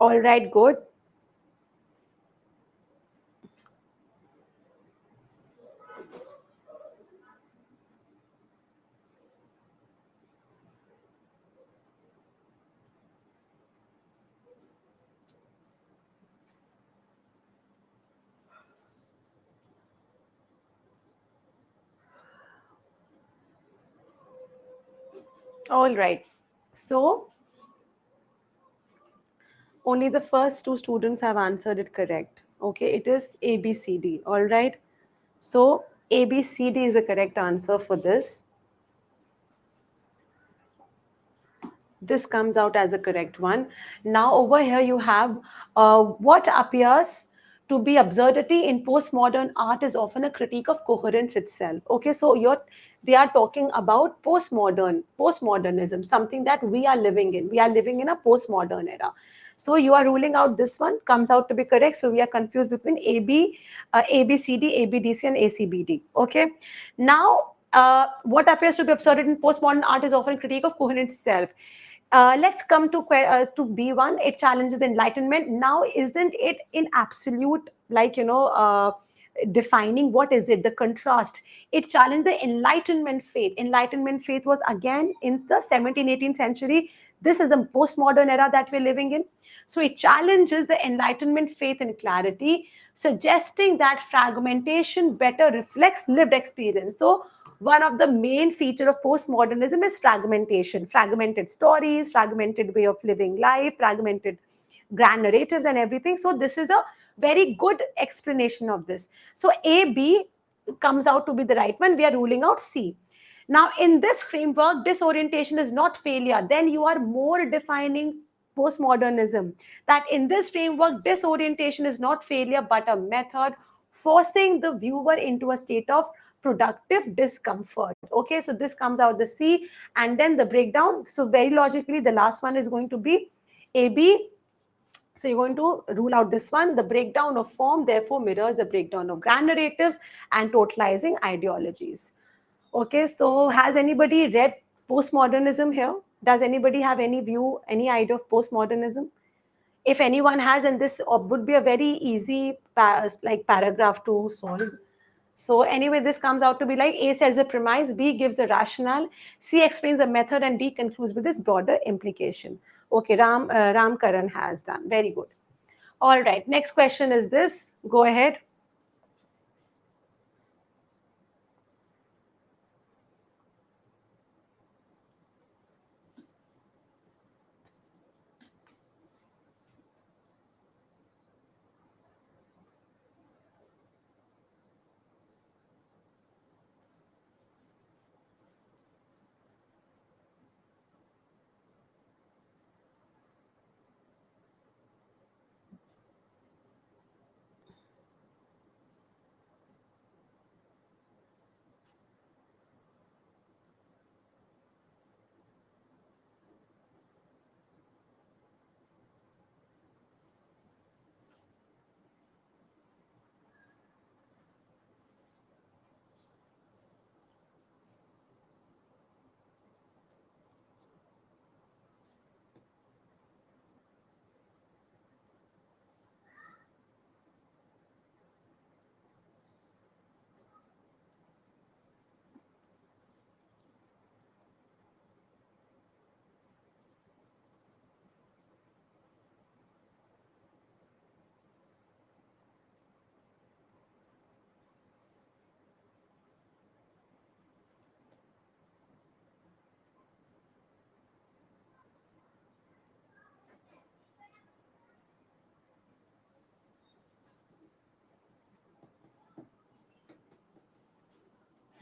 All right, good. All right. So only the first two students have answered it correct. Okay, it is A, B, C, D. All right. So A, B, C, D is the correct answer for this. This comes out as a correct one. Now over here you have what appears to be absurdity in postmodern art is often a critique of coherence itself. Okay, so they are talking about postmodernism, something that we are living in. We are living in a postmodern era. So you are ruling out this one, comes out to be correct. So we are confused between ABCD, ABDC, and ACBD. Okay. Now, what appears to be absurd in postmodern art is often a critique of coherence itself. Let's come to B1. It challenges enlightenment. Now, isn't it in absolute, like, defining what is it, the contrast? It challenged the enlightenment faith. Enlightenment faith was again in the 17th, 18th century. This is the postmodern era that we're living in. So it challenges the enlightenment faith in clarity, suggesting that fragmentation better reflects lived experience. So one of the main feature of postmodernism is fragmentation, fragmented stories, fragmented way of living life, fragmented grand narratives and everything. So this is a very good explanation of this. So A, B comes out to be the right one. We are ruling out C. Now, in this framework, disorientation is not failure. Then you are more defining postmodernism. That in this framework, disorientation is not failure, but a method forcing the viewer into a state of productive discomfort. Okay, so this comes out the C, and then the breakdown. So very logically, the last one is going to be AB. So you're going to rule out this one. The breakdown of form therefore mirrors the breakdown of grand narratives and totalizing ideologies. Okay, so has anybody read postmodernism here? Does anybody have any view, any idea of postmodernism? If anyone has, and this would be a very easy paragraph to solve. So anyway, this comes out to be like A sets the premise, B gives the rationale, C explains the method, and D concludes with this broader implication. Okay, Ram Karan has done. Very good. All right, next question is this. Go ahead.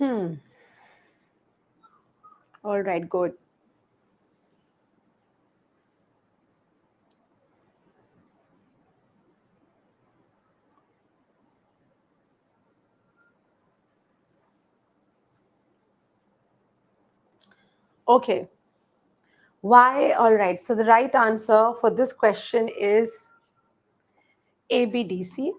Hmm. All right, good. Okay. Why? All right. So the right answer for this question is ABDC.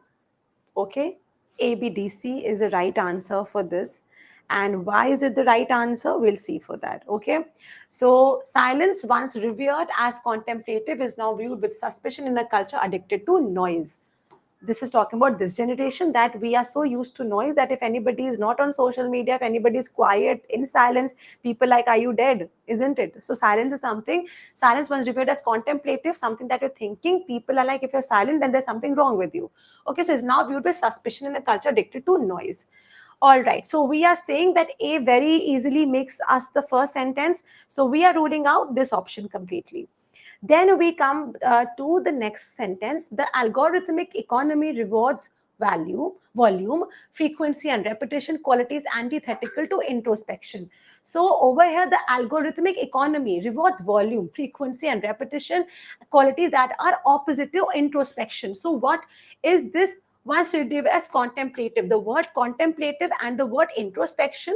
Okay. ABDC is the right answer for this. And why is it the right answer? We'll see for that. Okay. So silence, once revered as contemplative, is now viewed with suspicion in a culture addicted to noise. This is talking about this generation, that we are so used to noise that if anybody is not on social media, if anybody is quiet in silence, people like, are you dead? Isn't it? So silence is something, silence once referred as contemplative, something that you're thinking. People are like, if you're silent, then there's something wrong with you. Okay, so it's now viewed with suspicion in a culture addicted to noise. All right, so we are saying that A very easily makes us the first sentence, so we are ruling out this option completely. Then we come to the next sentence. The algorithmic economy rewards volume, frequency, and repetition, qualities antithetical to introspection. So over here, the algorithmic economy rewards volume, frequency, and repetition, qualities that are opposite to introspection. So what is this? Once read as contemplative. The word contemplative and the word introspection,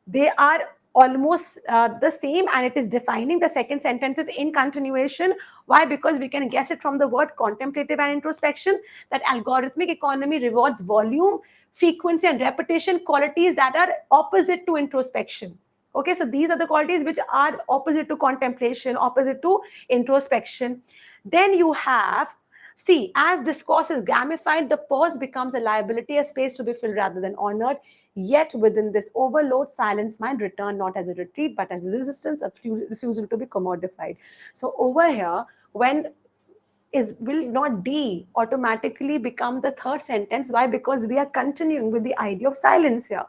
they are almost the same, and it is defining the second sentences in continuation. Why? Because we can guess it from the word contemplative and introspection, that algorithmic economy rewards volume, frequency, and repetition, qualities that are opposite to introspection. Okay, so these are the qualities which are opposite to contemplation, opposite to introspection. Then you have, see, as discourse is gamified, the pause becomes a liability, a space to be filled rather than honored. Yet within this overload, silence might return not as a retreat, but as a resistance, a refusal to be commodified. So over here, when is will not D automatically become the third sentence. Why? Because we are continuing with the idea of silence here.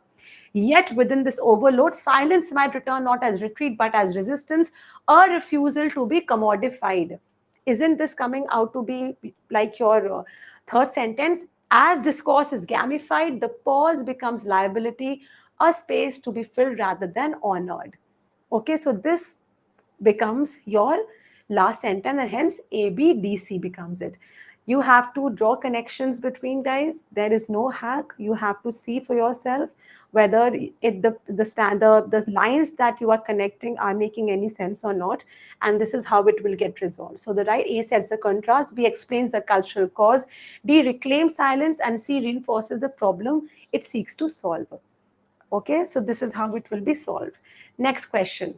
Yet within this overload, silence might return not as retreat, but as resistance, a refusal to be commodified. Isn't this coming out to be like your third sentence? As discourse is gamified, the pause becomes liability, a space to be filled rather than honored. Okay, so this becomes your last sentence, and hence ABDC becomes it. You have to draw connections between, guys. There is no hack. You have to see for yourself whether the lines that you are connecting are making any sense or not, and this is how it will get resolved. So the right, A sets the contrast, B explains the cultural cause, D reclaims silence, and C reinforces the problem it seeks to solve. Okay, so this is how it will be solved. Next question.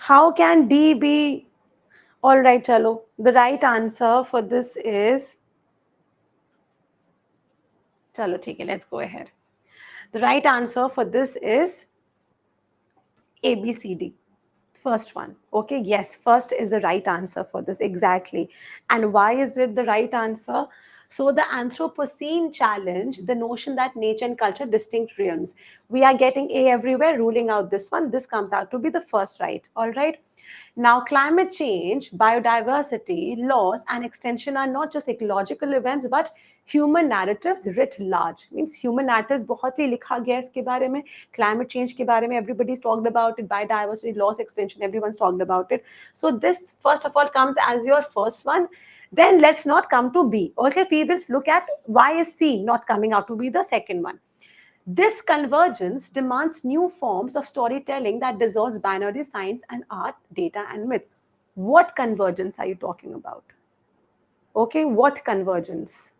How can D be? All right, chalo. The right answer for this is Chalo, theek hai, let's go ahead. The right answer for this is A, B, C, D. First one. Okay, yes, first is the right answer for this, exactly. And why is it the right answer? So, the Anthropocene challenge the notion that nature and culture are distinct realms. We are getting A everywhere, ruling out this one. This comes out to be the first right. All right. Now, climate change, biodiversity, loss, and extension are not just ecological events, but human narratives writ large. Means human narratives बहुत ही लिखा गया है इसके बारे में. Climate change के बारे में everybody's talked about it. Biodiversity, loss, extension, everyone's talked about it. So this first of all comes as your first one. Then let's not come to B. Okay, we will look at why is C not coming out to be the second one. This convergence demands new forms of storytelling that dissolves binary science and art, data, and myth. What convergence are you talking about? Okay, what convergence?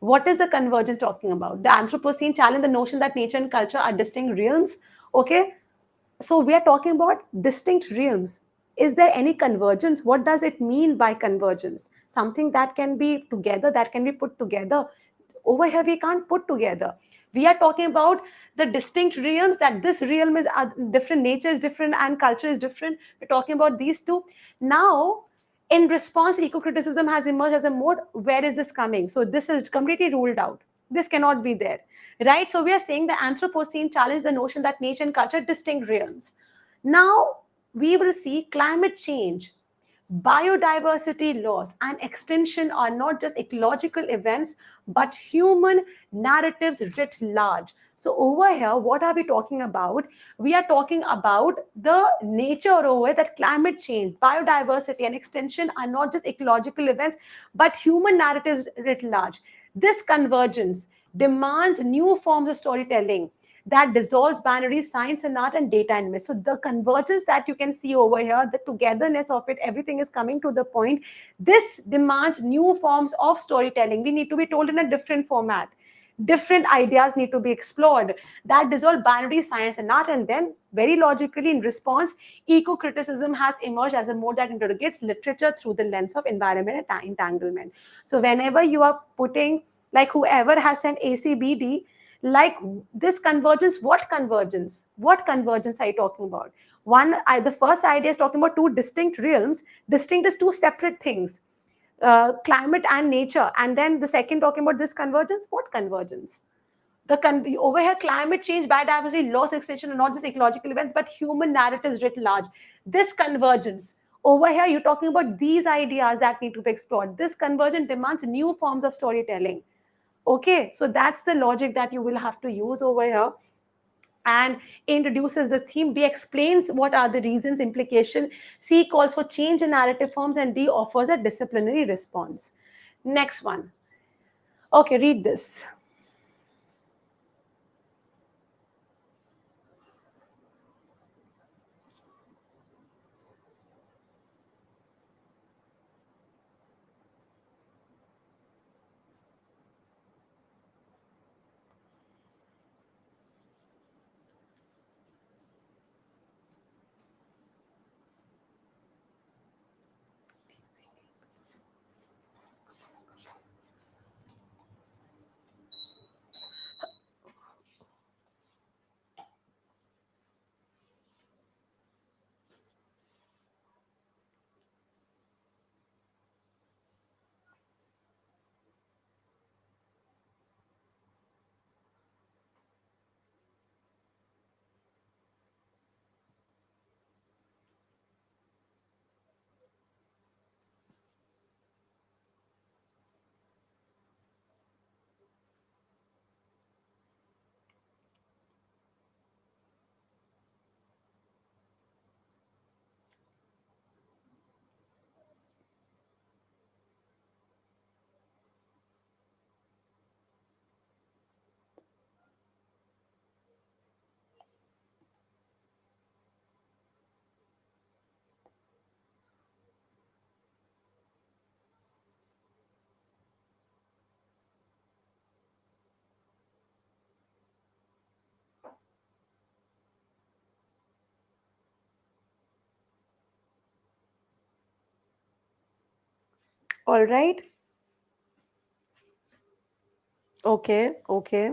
What is the convergence talking about? The Anthropocene challenge the notion that nature and culture are distinct realms. Okay, so we are talking about distinct realms. Is there any convergence? What does it mean by convergence? Something that can be together, that can be put together. Over here, we can't put together. We are talking about the distinct realms, that this realm is different, nature is different, and culture is different. We're talking about these two. Now, in response, eco-criticism has emerged as a mode. Where is this coming? So this is completely ruled out. This cannot be there, right? So we are saying the Anthropocene challenged the notion that nature and culture are distinct realms. Now we will see climate change, biodiversity loss, and extinction are not just ecological events, but human narratives writ large. So, over here, what are we talking about? We are talking about the nature over that climate change, biodiversity, and extinction are not just ecological events, but human narratives writ large. This convergence demands new forms of storytelling that dissolves binary science and art and data and myth. So the convergence that you can see over here, the togetherness of it, everything is coming to the point. This demands new forms of storytelling. We need to be told in a different format. Different ideas need to be explored that dissolve binary science and art. And then, very logically, in response, eco criticism has emerged as a mode that interrogates literature through the lens of environment and entanglement. So, whenever you are putting, like whoever has sent ACBD, like this convergence, what convergence are you talking about? The first idea is talking about two distinct realms. Distinct is two separate things, climate and nature, and then the second talking about this convergence. What convergence? Over here, climate change, biodiversity loss, extinction are not just ecological events but human narratives writ large. This convergence over here, you're talking about these ideas that need to be explored. This convergence demands new forms of storytelling. Okay, so that's the logic that you will have to use over here, and introduces the theme. B explains what are the reasons, implication. C calls for change in narrative forms, and D offers a disciplinary response. Next one. Okay, read this. All right. Okay, okay.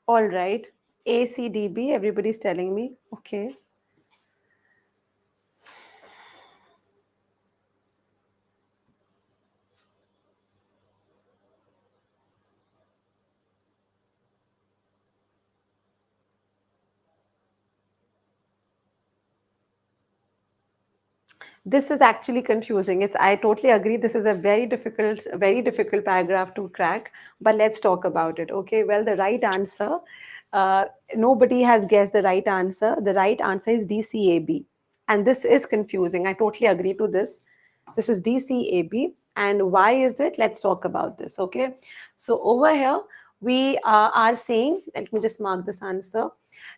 All right. ACDB, everybody's telling me. Okay. This is actually confusing. It's I totally agree. This is a very difficult paragraph to crack. But let's talk about it. Okay. Well, the right answer, uh, nobody has guessed the right answer. The right answer is DCAB, and this is confusing. I totally agree to this. This is DCAB, and why is it? Let's talk about this. Okay. So over here we are saying. Let me just mark this answer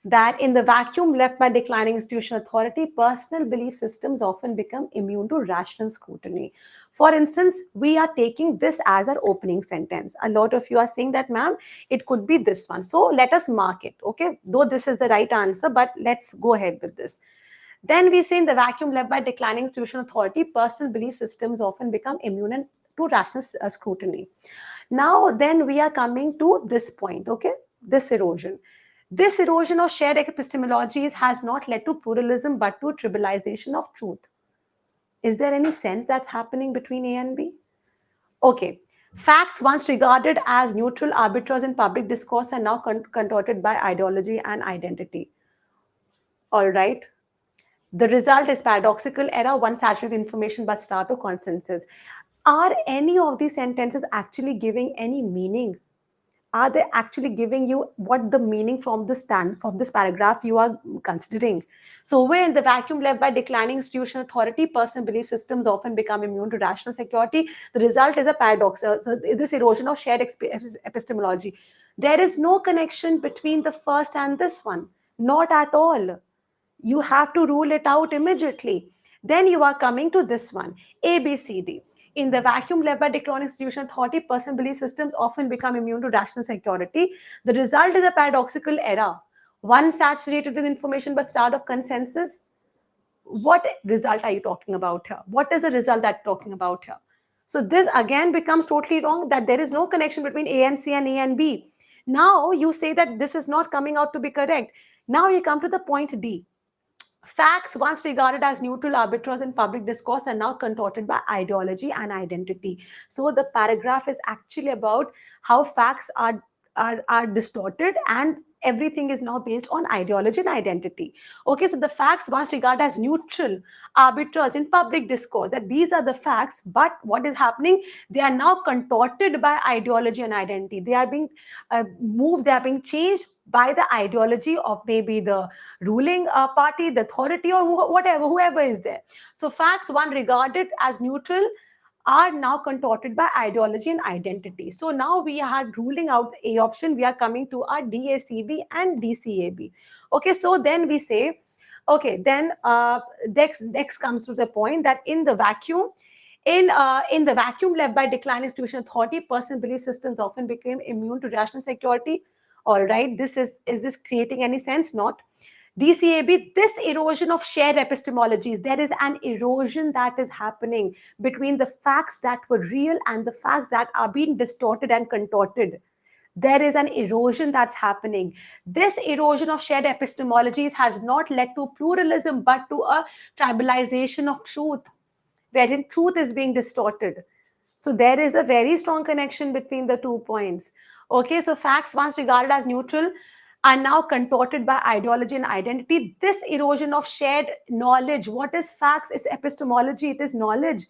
that in the vacuum left by declining institutional authority, personal belief systems often become immune to rational scrutiny. For instance, we are taking this as our opening sentence. A lot of you are saying that, ma'am, it could be this one. So let us mark it, okay? Though this is the right answer, but let's go ahead with this. Then we say in the vacuum left by declining institutional authority, personal belief systems often become immune to rational scrutiny. Now, then we are coming to this point, okay? This erosion. This erosion of shared epistemologies has not led to pluralism but to tribalization of truth. Is there any sense that's happening between A and B? Okay. Facts once regarded as neutral arbiters in public discourse are now contorted by ideology and identity. All right. The result is paradoxical error, one saturated information but starved of consensus. Are any of these sentences actually giving any meaning? Are they actually giving you what the meaning from this paragraph you are considering? So where in the vacuum left by declining institutional authority, personal belief systems often become immune to rational security. The result is a paradox. So this erosion of shared epistemology. There is no connection between the first and this one, not at all. You have to rule it out immediately. Then you are coming to this one, ABCD. In the vacuum left by declining institutional authority, personal belief systems often become immune to rational security. The result is a paradoxical error. One saturated with information but starved of consensus. What result are you talking about here? What is the result that you're talking about here? So this again becomes totally wrong, that there is no connection between A and C and A and B. Now you say that this is not coming out to be correct. Now you come to the point D. Facts, once regarded as neutral arbiters in public discourse, are now contorted by ideology and identity. So the paragraph is actually about how facts are distorted and everything is now based on ideology and identity. Okay, so the facts once regarded as neutral arbiters in public discourse, that these are the facts, but what is happening? They are now contorted by ideology and identity. They are being moved, they are being changed by the ideology of maybe the ruling party, the authority, or whatever, whoever is there. So facts, one regarded as neutral, are now contorted by ideology and identity. So now we are ruling out the A option. We are coming to our DACB and DCAB. Okay, so then we say, okay, then next comes to the point that in the vacuum, in the vacuum left by declining institutional authority, personal belief systems often became immune to rational security. All right, is this creating any sense? Not. DCAB, this erosion of shared epistemologies, there is an erosion that is happening between the facts that were real and the facts that are being distorted and contorted. There is an erosion that's happening. This erosion of shared epistemologies has not led to pluralism, but to a tribalization of truth, wherein truth is being distorted. So there is a very strong connection between the 2 points. Okay, so facts once regarded as neutral are now contorted by ideology and identity. This erosion of shared knowledge, what is facts? It's epistemology, it is knowledge.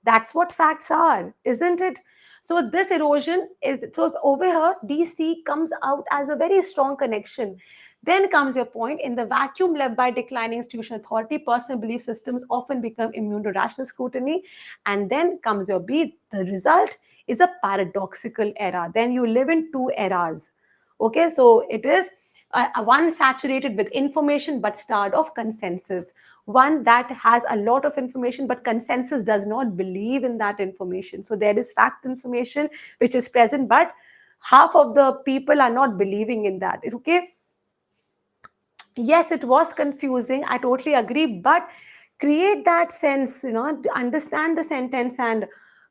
That's what facts are, isn't it? So this erosion is, so over here, DC comes out as a very strong connection. Then comes your point, in the vacuum left by declining institutional authority, personal belief systems often become immune to rational scrutiny. And then comes your B, the result is a paradoxical error. Then you live in two eras. Okay, so it is one saturated with information but starved of consensus, one that has a lot of information but consensus does not believe in that information. So there is fact information which is present, but half of the people are not believing in that. Okay, Yes, it was confusing. I totally agree. But create that sense, understand the sentence and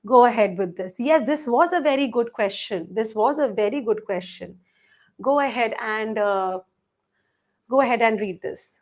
go ahead with this. Yes, this was a very good question. This was a very good question. Go ahead and read this.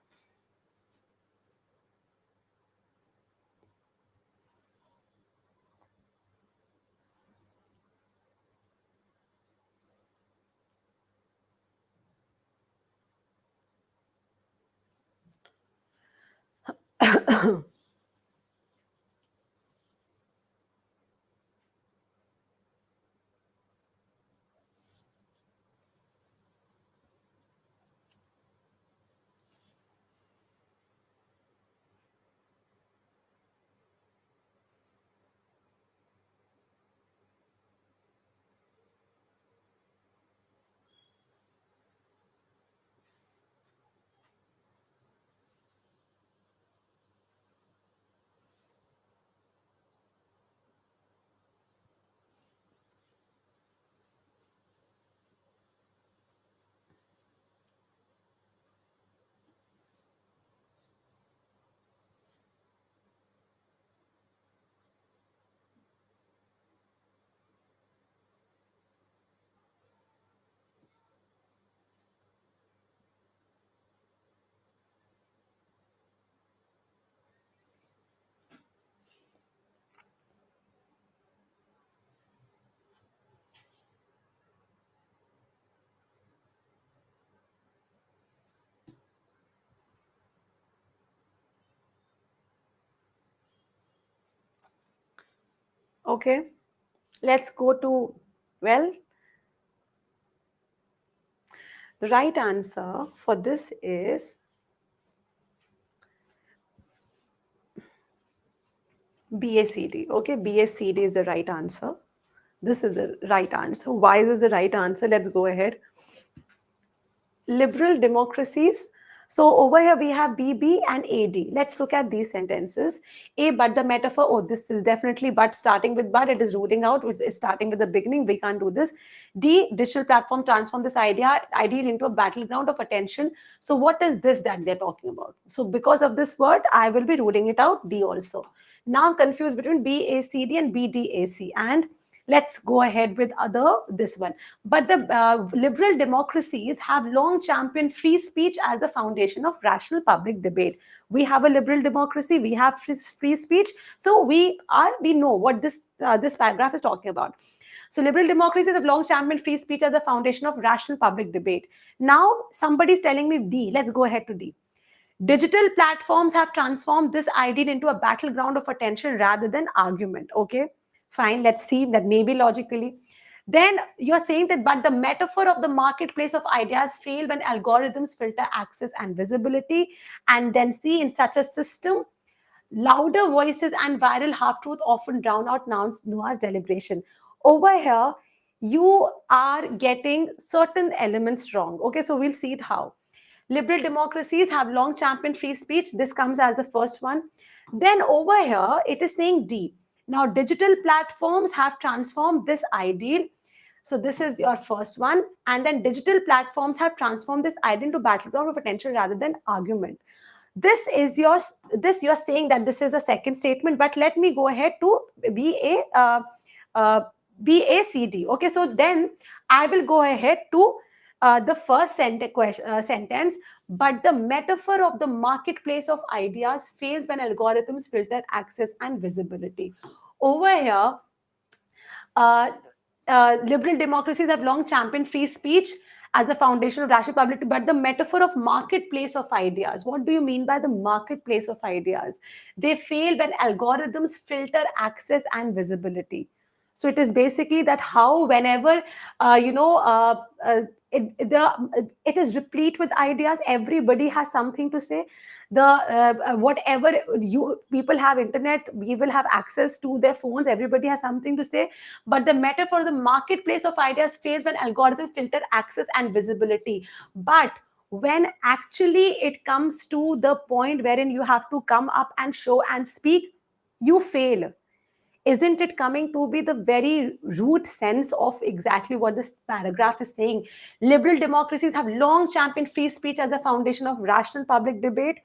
Okay, let's go to, well, the right answer for this is BACD. Okay, BACD is the right answer. This is the right answer. Why is this the right answer? Let's go ahead. Liberal democracies. So over here we have BB and AD. Let's look at these sentences. A, but the metaphor. Oh, this is definitely but, starting with but. It is ruling out, which is starting with the beginning. We can't do this. D, digital platform transform this ideal into a battleground of attention. So what is this that they're talking about? So because of this word, I will be ruling it out. D also. Now I'm confused between BACD and BDAC. And let's go ahead with this one. But the liberal democracies have long championed free speech as the foundation of rational public debate. We have a liberal democracy, we have free speech, so we know what this paragraph is talking about. So liberal democracies have long championed free speech as the foundation of rational public debate. Now somebody's telling me D. Let's go ahead to D. Digital platforms have transformed this ideal into a battleground of attention rather than argument. Okay, fine. Let's see that maybe logically. Then you're saying that, but the metaphor of the marketplace of ideas fail when algorithms filter access and visibility. And then see, in such a system, louder voices and viral half truth often drown out nuanced deliberation. Over here, you are getting certain elements wrong. Okay, so we'll see it how. Liberal democracies have long championed free speech. This comes as the first one. Then over here, it is saying D. Now, digital platforms have transformed this ideal. So this is your first one. And then digital platforms have transformed this ideal into battleground of attention rather than argument. This is this you're saying that this is a second statement, but let me go ahead to uh, BACD. Okay, so then I will go ahead to the first sentence. But the metaphor of the marketplace of ideas fails when algorithms filter access and visibility. Over here, uh, liberal democracies have long championed free speech as the foundation of rational public, but the metaphor of marketplace of ideas. What do you mean by the marketplace of ideas? They fail when algorithms filter access and visibility. So it is basically that how whenever it is replete with ideas. Everybody has something to say. The whatever you people have internet, we will have access to their phones. Everybody has something to say, but the metaphor, the marketplace of ideas fails when algorithm filter access and visibility. But when actually it comes to the point wherein you have to come up and show and speak, you fail. Isn't it coming to be the very root sense of exactly what this paragraph is saying? Liberal democracies have long championed free speech as the foundation of rational public debate.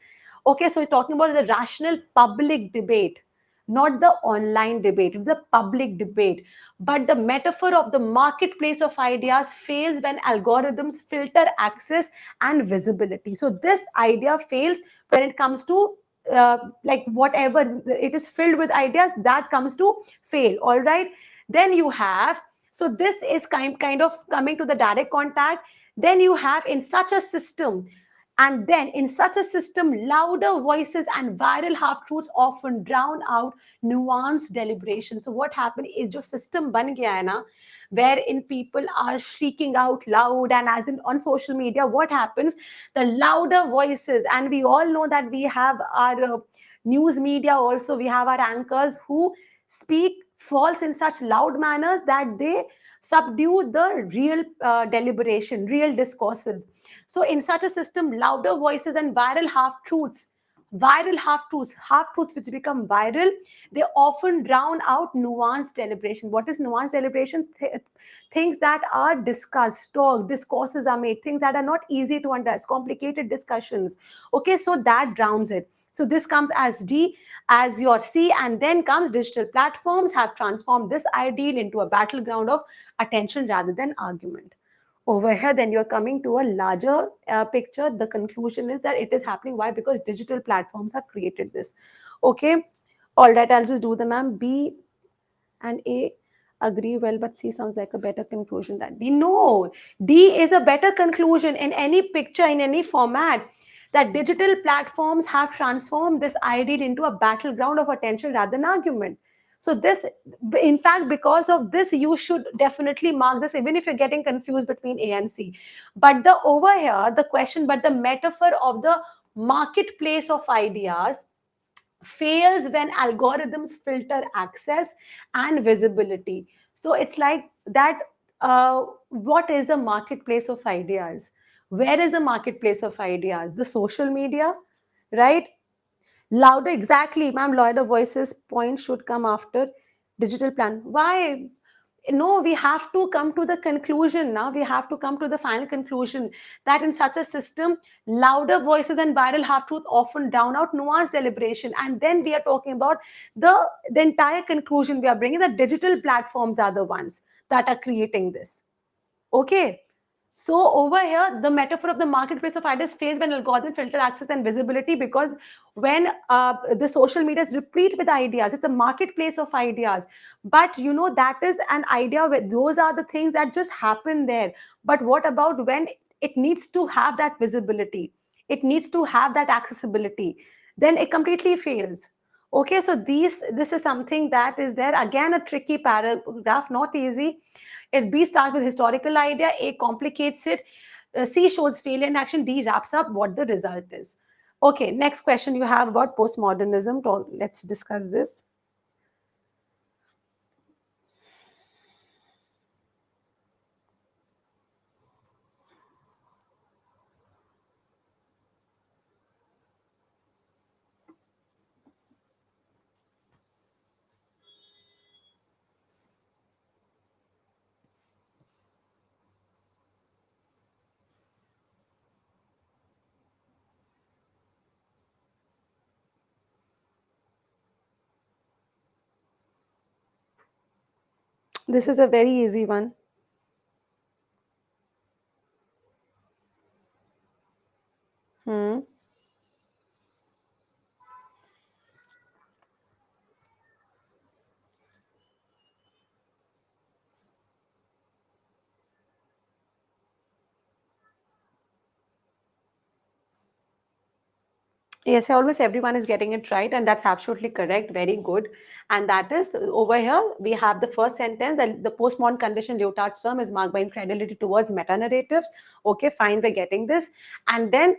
Okay, so we're talking about the rational public debate, not the online debate, it's the public debate. But the metaphor of the marketplace of ideas fails when algorithms filter access and visibility. So this idea fails when it comes to like whatever it is filled with ideas, that comes to fail. All right, then you have, so this is kind of coming to the direct contact. Then you have in such a system, and then in such a system, louder voices and viral half truths often drown out nuanced deliberation. So what happened is जो system बन गया है ना, wherein people are shrieking out loud, and as in on social media, what happens? The louder voices, and we all know that we have our news media also, we have our anchors who speak false in such loud manners that they subdue the real deliberation, real discourses. So, in such a system, louder voices and viral half truths which become viral, they often drown out nuanced deliberation. What is nuanced deliberation? Things that are discussed, talked, discourses are made, things that are not easy to understand, complicated discussions. Okay, so that drowns it. So this comes as D, as your C, and then comes digital platforms have transformed this ideal into a battleground of attention rather than argument. Over here, then you're coming to a larger picture. The conclusion is that it is happening. Why? Because digital platforms have created this. Okay, all right, I'll just do the ma'am. B and A agree well, but C sounds like a better conclusion than D. No, D is a better conclusion in any picture, in any format. That digital platforms have transformed this ideal into a battleground of attention rather than argument. So this, in fact, because of this, you should definitely mark this, even if you're getting confused between A and C. But the over here, the question, but the metaphor of the marketplace of ideas fails when algorithms filter access and visibility. So it's like that. What is the marketplace of ideas? Where is the marketplace of ideas? The social media, right? Louder, exactly, ma'am. Louder voices point should come after digital plan. Why? No, we have to come to the conclusion now. We have to come to the final conclusion that in such a system, louder voices and viral half truth often drown out nuanced deliberation. And then we are talking about the entire conclusion we are bringing, that digital platforms are the ones that are creating this. Okay. So over here, the metaphor of the marketplace of ideas fails when algorithms filter access and visibility, because when the social media is replete with ideas, it's a marketplace of ideas. But you know, that is an idea where those are the things that just happen there. But what about when it needs to have that visibility? It needs to have that accessibility. Then it completely fails. Okay, so this is something that is there. Again, a tricky paragraph, not easy. If B starts with historical idea, A complicates it, C shows failure in action, D wraps up what the result is. Okay, next question you have about postmodernism. Let's discuss this. This is a very easy one. Hmm. Yes, almost everyone is getting it right, and that's absolutely correct. Very good. And that is over here, we have the first sentence that the postmodern condition, Lyotard's term, is marked by incredulity towards meta narratives. Okay, fine, we're getting this. And then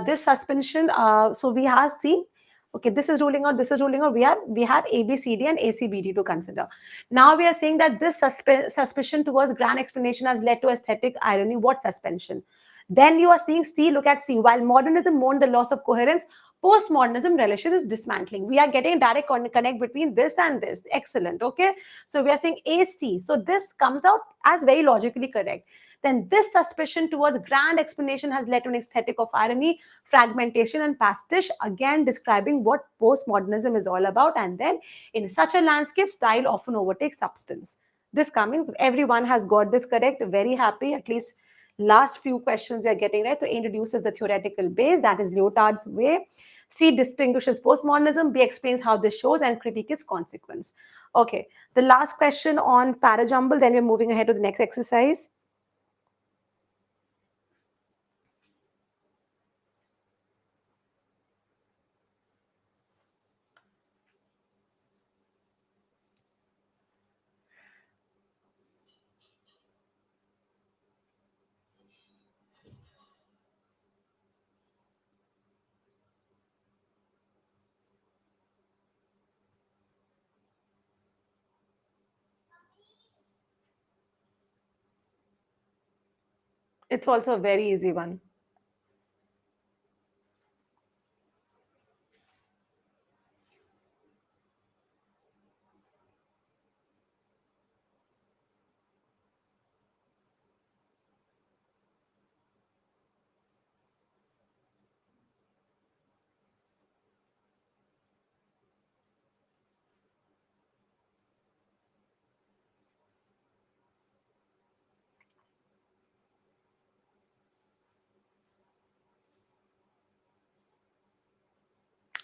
this suspension, so we have C. Okay, this is ruling out, this is ruling out. We have ABCD and ACBD to consider. Now we are saying that this suspicion towards grand explanation has led to aesthetic irony. What suspension? Then you are seeing C, look at C. While modernism mourned the loss of coherence, Postmodernism relishes dismantling. We are getting a direct connect between this and this. Excellent. Okay. So we are saying AC. So this comes out as very logically correct. Then this suspicion towards grand explanation has led to an aesthetic of irony, fragmentation, and pastiche, again describing what postmodernism is all about. And then in such a landscape, style often overtakes substance. This Cummings, everyone has got this correct. Very happy. At least last few questions we are getting right. So A introduces the theoretical base, that is Lyotard's way. C distinguishes postmodernism. B explains how this shows and critique its consequence. Okay, the last question on parajumble, then we're moving ahead to the next exercise. It's also a very easy one.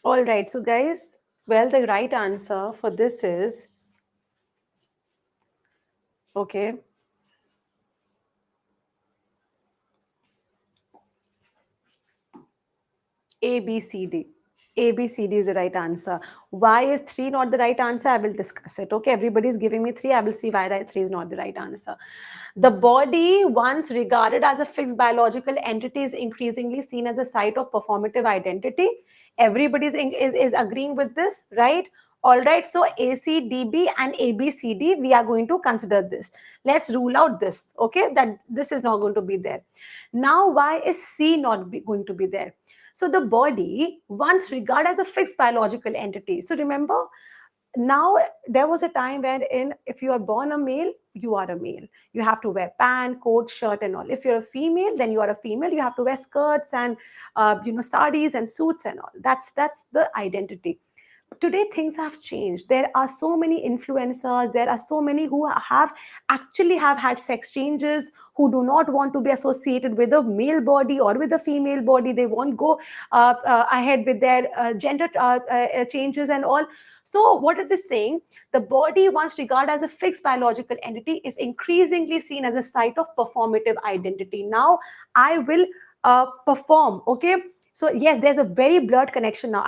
All right, so guys, well, the right answer for this is okay. A, B, C, D. A, B, C, D is the right answer. Why is 3 not the right answer? I will discuss it. Okay, everybody is giving me 3. I will see why 3 is not the right answer. The body, once regarded as a fixed biological entity, is increasingly seen as a site of performative identity. Everybody is agreeing with this, right? All right, so ACDB and ABCD, we are going to consider this. Let's rule out this, okay, that this is not going to be there. Now, why is C not going to be there? So the body once regarded as a fixed biological entity. So remember, now there was a time wherein if you are born a male, you are a male. You have to wear pant, coat, shirt, and all. If you're a female, then you are a female. You have to wear skirts and saris and suits and all. That's the identity. Today things have changed. There are so many influencers, there are so many who have had sex changes, who do not want to be associated with a male body or with a female body. They won't go ahead with their gender changes and all. So what it is saying, the body once regarded as a fixed biological entity is increasingly seen as a site of performative identity. Now I will perform, okay. So yes, there's a very blurred connection now.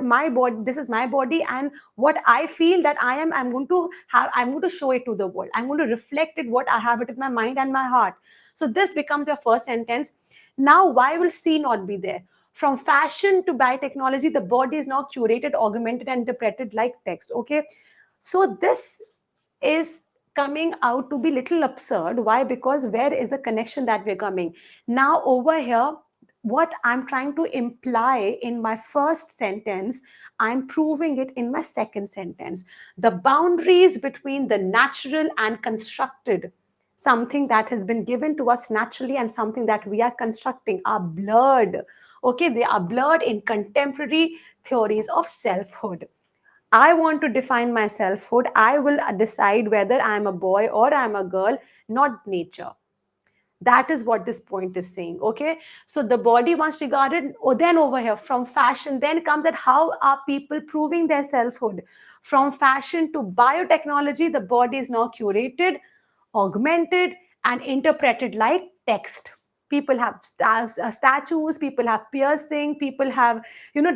My body, this is my body, and what I feel that I'm going to show it to the world. I'm going to reflect it, what I have it in my mind and my heart. So this becomes your first sentence. Now why will C not be there? From fashion to biotechnology, the body is now curated, augmented, and interpreted like text. Okay, so this is coming out to be little absurd. Why? Because where is the connection that we're coming now over here? What I'm trying to imply in my first sentence, I'm proving it in my second sentence. The boundaries between the natural and constructed, something that has been given to us naturally and something that we are constructing, are blurred. Okay, they are blurred in contemporary theories of selfhood. I want to define my selfhood. I will decide whether I'm a boy or I'm a girl, not nature. That is what this point is saying. Okay, so the body once regarded, then over here from fashion, then comes at how are people proving their selfhood. From fashion to biotechnology, the body is now curated, augmented, and interpreted like text. People have statues, people have piercing, people have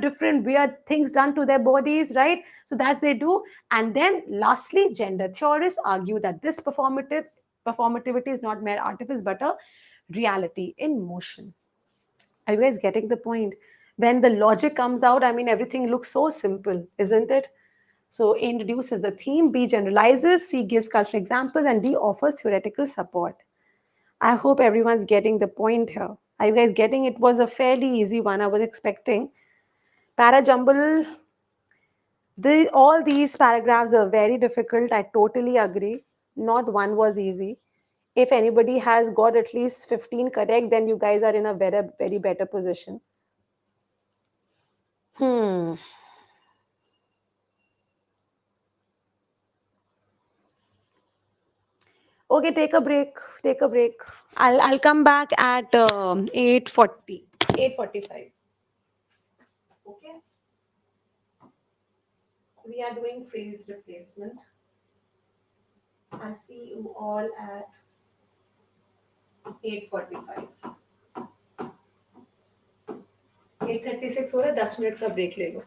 different weird things done to their bodies, right? So that's they do. And then lastly, gender theorists argue that this performativity is not mere artifice but a reality in motion. Are you guys getting the point? When the logic comes out, I mean, everything looks so simple, isn't it? So A introduces the theme, B generalizes, C gives cultural examples, and D offers theoretical support. I hope everyone's getting the point here. Are you guys getting it? Was a fairly easy one, I was expecting. Parajumble, all these paragraphs are very difficult. I totally agree. Not one was easy. If anybody has got at least 15 correct, then you guys are in a very, very better position. Hmm. Okay, take a break. Take a break. I'll come back at 8:40, 8:45. Okay. We are doing phrase replacement. I'll see you all at 8:45. 8:36 हो रहा है, 10 minute का break ले लो.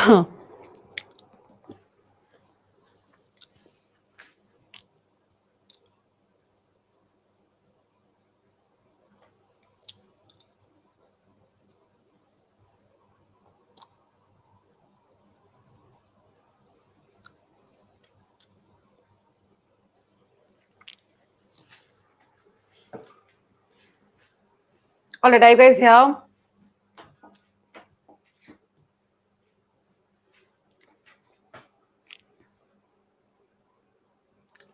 All right, are you guys here?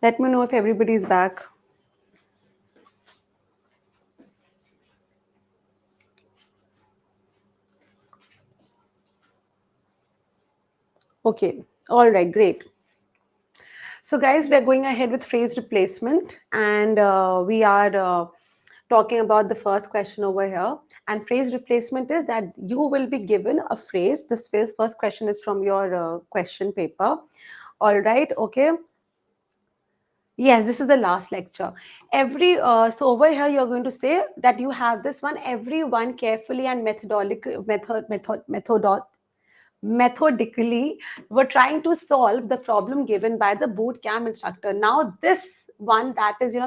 Let me know if everybody's back. Okay. All right, great. So, guys, we're going ahead with phrase replacement, and we are talking about the first question over here. And phrase replacement is that you will be given a phrase. This first question is from your question paper. All right, okay. Yes, this is the last lecture. So over here you're going to say that you have this one. Everyone carefully and methodically were trying to solve the problem given by the boot camp instructor. Now this one that is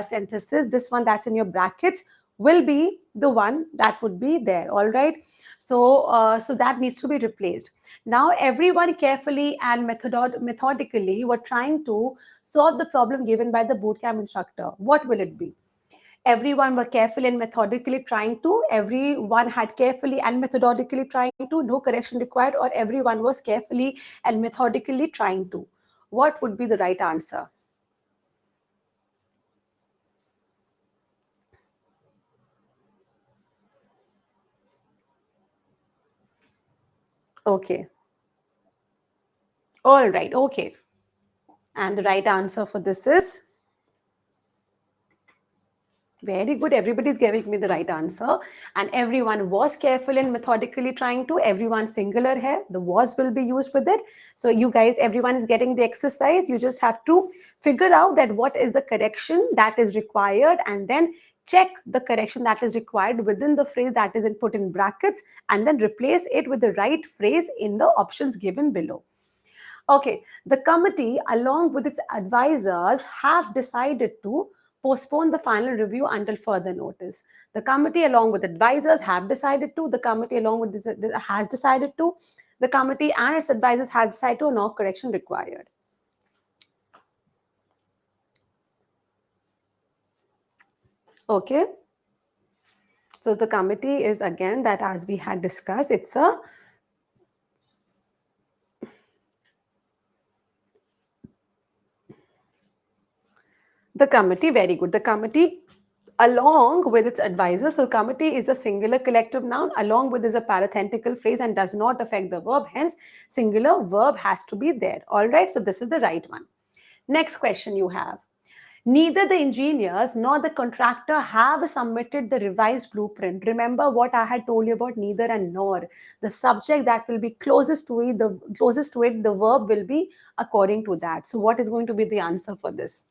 synthesis, this one that's in your brackets will be the one that would be there. All right. So that needs to be replaced. Now everyone carefully and methodically were trying to solve the problem given by the boot camp instructor. What will it be? Everyone were carefully and methodically trying to, everyone had carefully and methodically trying to, no correction required, or everyone was carefully and methodically trying to. What would be the right answer? Okay. All right. Okay. And the right answer for this is very good. Everybody is giving me the right answer. And everyone was careful and methodically trying to. Everyone singular here. The was will be used with it. So you guys, everyone is getting the exercise. You just have to figure out that what is the correction that is required, and then check the correction that is required within the phrase that is put in brackets, and then replace it with the right phrase in the options given below. Okay, the committee, along with its advisors, have decided to postpone the final review until further notice. The committee, along with advisors, have decided to. The committee, along with this, has decided to. The committee and its advisors has decided to. No correction required. Okay. So the committee is again that, as we had discussed, it's a the committee. Very good. The committee along with its advisors. So committee is a singular collective noun, along with is a parenthetical phrase and does not affect the verb. Hence, singular verb has to be there. All right. So this is the right one. Next question you have. Neither the engineers nor the contractor have submitted the revised blueprint. Remember what I had told you about neither and nor. The subject that will be closest to it, the verb will be according to that. So what is going to be the answer for this?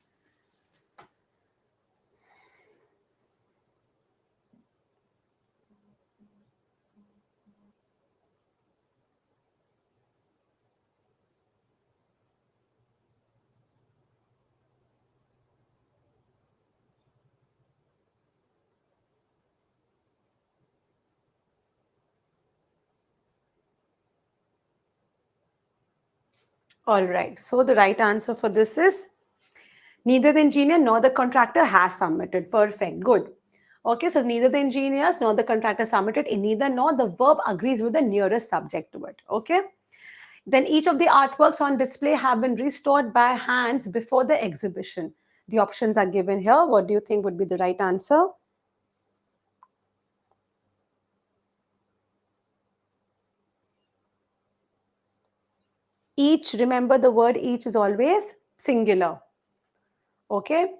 All right. So the right answer for this is neither the engineer nor the contractor has submitted. Perfect. Good. Okay, so neither the engineers nor the contractor submitted. In neither nor, the verb agrees with the nearest subject to it. Okay. Then each of the artworks on display have been restored by hands before the exhibition. The options are given here. What do you think would be the right answer? Each, remember the word each is always singular. Okay.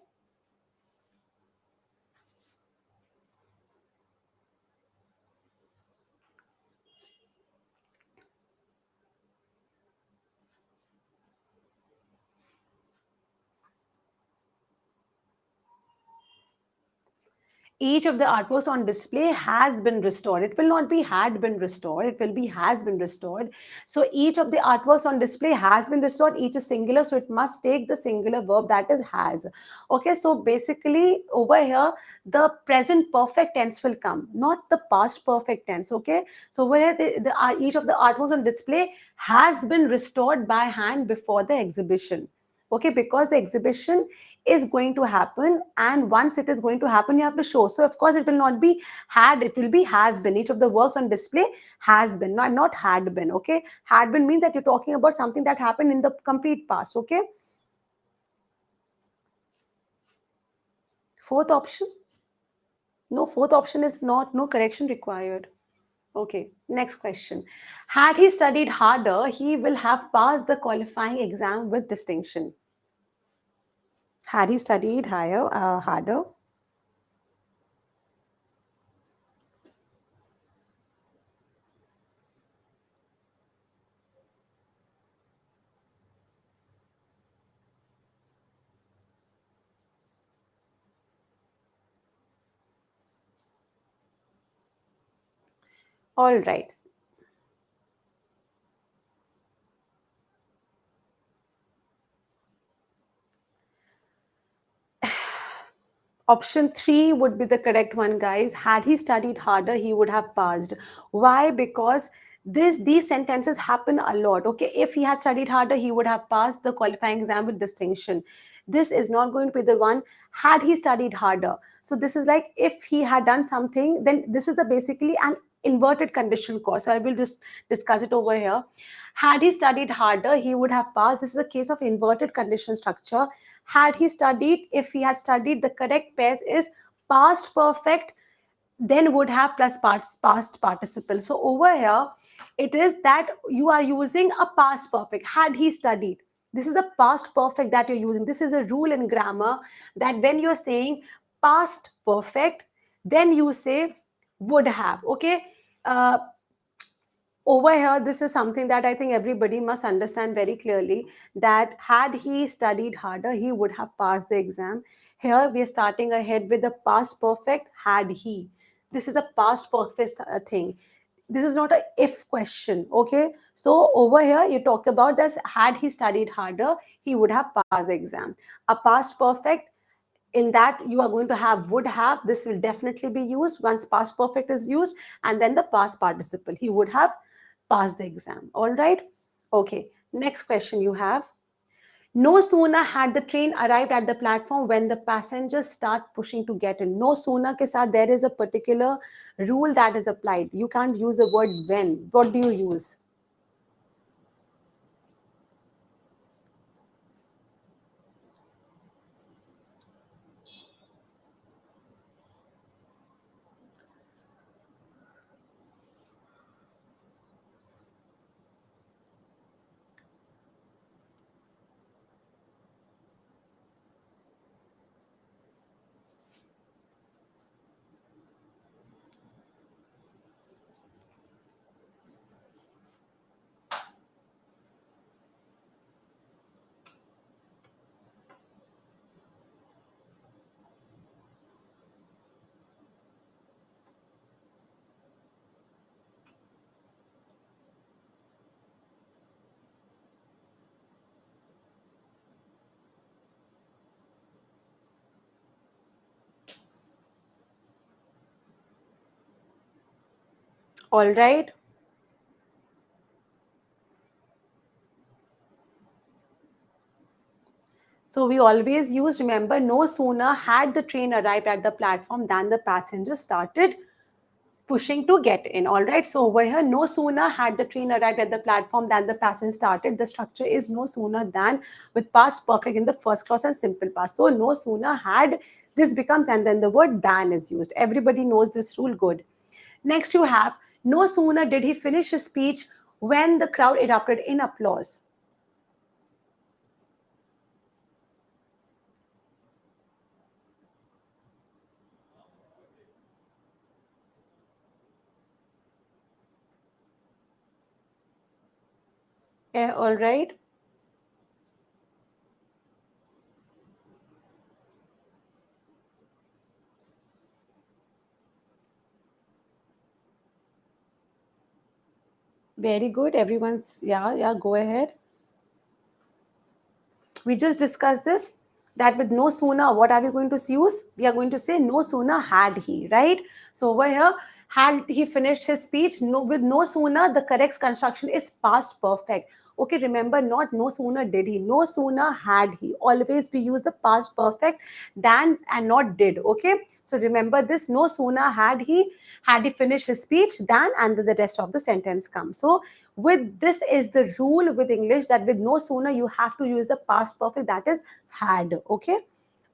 each of the artworks on display has been restored. It will not be had been restored, it will be has been restored. So each of the artworks on display has been restored, each is singular, so it must take the singular verb, that is has. Okay, so basically over here the present perfect tense will come, not the past perfect tense. Okay, so where each of the artworks on display has been restored by hand before the exhibition. Okay, because the exhibition is going to happen, and once it is going to happen you have to show. So of course it will not be had, it will be has been. Each of the works on display has been, not had been. Okay, had been means that you're talking about something that happened in the complete past. Okay, fourth option, no, fourth option is not, no correction required. Okay, next question. Had he studied harder, he will have passed the qualifying exam with distinction. Had he studied harder. All right. Option 3 would be the correct one, guys. Had he studied harder, he would have passed. Why? Because these sentences happen a lot. Okay, if he had studied harder, he would have passed the qualifying exam with distinction. This is not going to be the one. Had he studied harder, so this is like if he had done something, then this is a basically an inverted conditional clause. So I will just discuss it over here. Had he studied harder, he would have passed. This is a case of inverted conditional structure. Had he studied, if he had studied, the correct pairs is past perfect, then would have plus past participle. So over here, it is that you are using a past perfect. Had he studied, this is a past perfect that you're using. This is a rule in grammar that when you're saying past perfect, then you say would have. Okay. Uh, Over here, this is something that I think everybody must understand very clearly, that had he studied harder, he would have passed the exam. Here we are starting ahead with the past perfect, had he. This is a past perfect thing. This is not a if question. Okay, so over here you talk about this, had he studied harder, he would have passed the exam. A past perfect, in that you are going to have would have. This will definitely be used once past perfect is used, and then the past participle, he would have passed the exam. All right. Okay, next question you have. No sooner had the train arrived at the platform when the passengers start pushing to get in. No sooner ke saath there is a particular rule that is applied. You can't use the word when. What do you use? All right. So we always use, remember, no sooner had the train arrived at the platform than the passengers started pushing to get in. All right. So over here, no sooner had the train arrived at the platform than the passengers started. The structure is no sooner than with past perfect in the first clause and simple past. So no sooner had, this becomes, and then the word than is used. Everybody knows this rule. Good. Next you have, no sooner did he finish his speech when the crowd erupted in applause. All right. Very good. Everyone's, yeah, go ahead. We just discussed this, that with no sooner, what are we going to use? We are going to say no sooner had he, right? So over here, had he finished his speech, no, with no sooner, the correct construction is past perfect. Okay, remember, not no sooner did he, no sooner had he. Always we use the past perfect than and not did. Okay, so remember this, no sooner had he finished his speech than, and the rest of the sentence comes. So with this is the rule with English, that with no sooner you have to use the past perfect, that is had. Okay,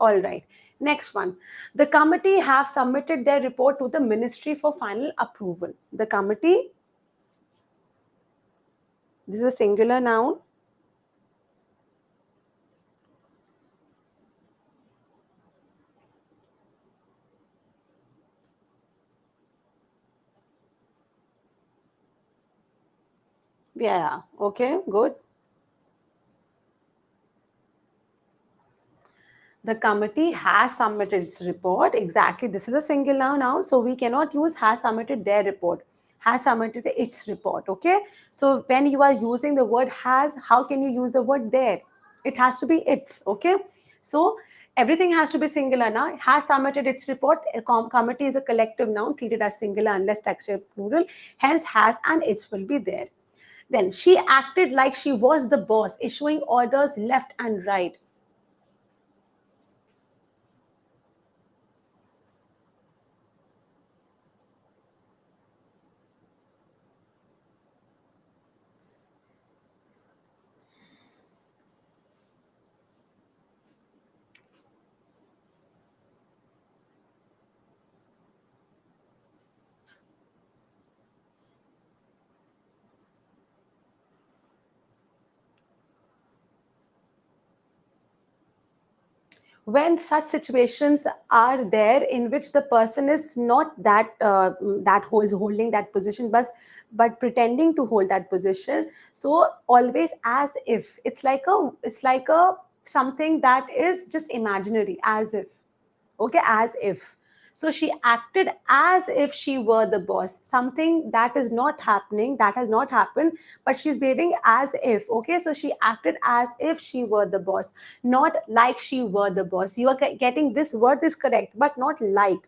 all right. Next one. The committee have submitted their report to the ministry for final approval. The committee, this is a singular noun. Yeah, okay, good. The committee has submitted its report. Exactly, this is a singular noun, so we cannot use has submitted their report. Has submitted its report. Okay, so when you are using the word has, how can you use the word there? It has to be its. Okay, so everything has to be singular now. Has submitted its report. A committee is a collective noun treated as singular unless textual plural. Hence, has and its will be there. Then she acted like she was the boss, issuing orders left and right. When such situations are there in which the person is not that who is holding that position, but pretending to hold that position, so always as if, it's like a something that is just imaginary, as if. Okay, as if. So she acted as if she were the boss, something that is not happening, that has not happened, but she's behaving as if. Okay, so she acted as if she were the boss, not like she were the boss. You are getting this word is correct, but not like.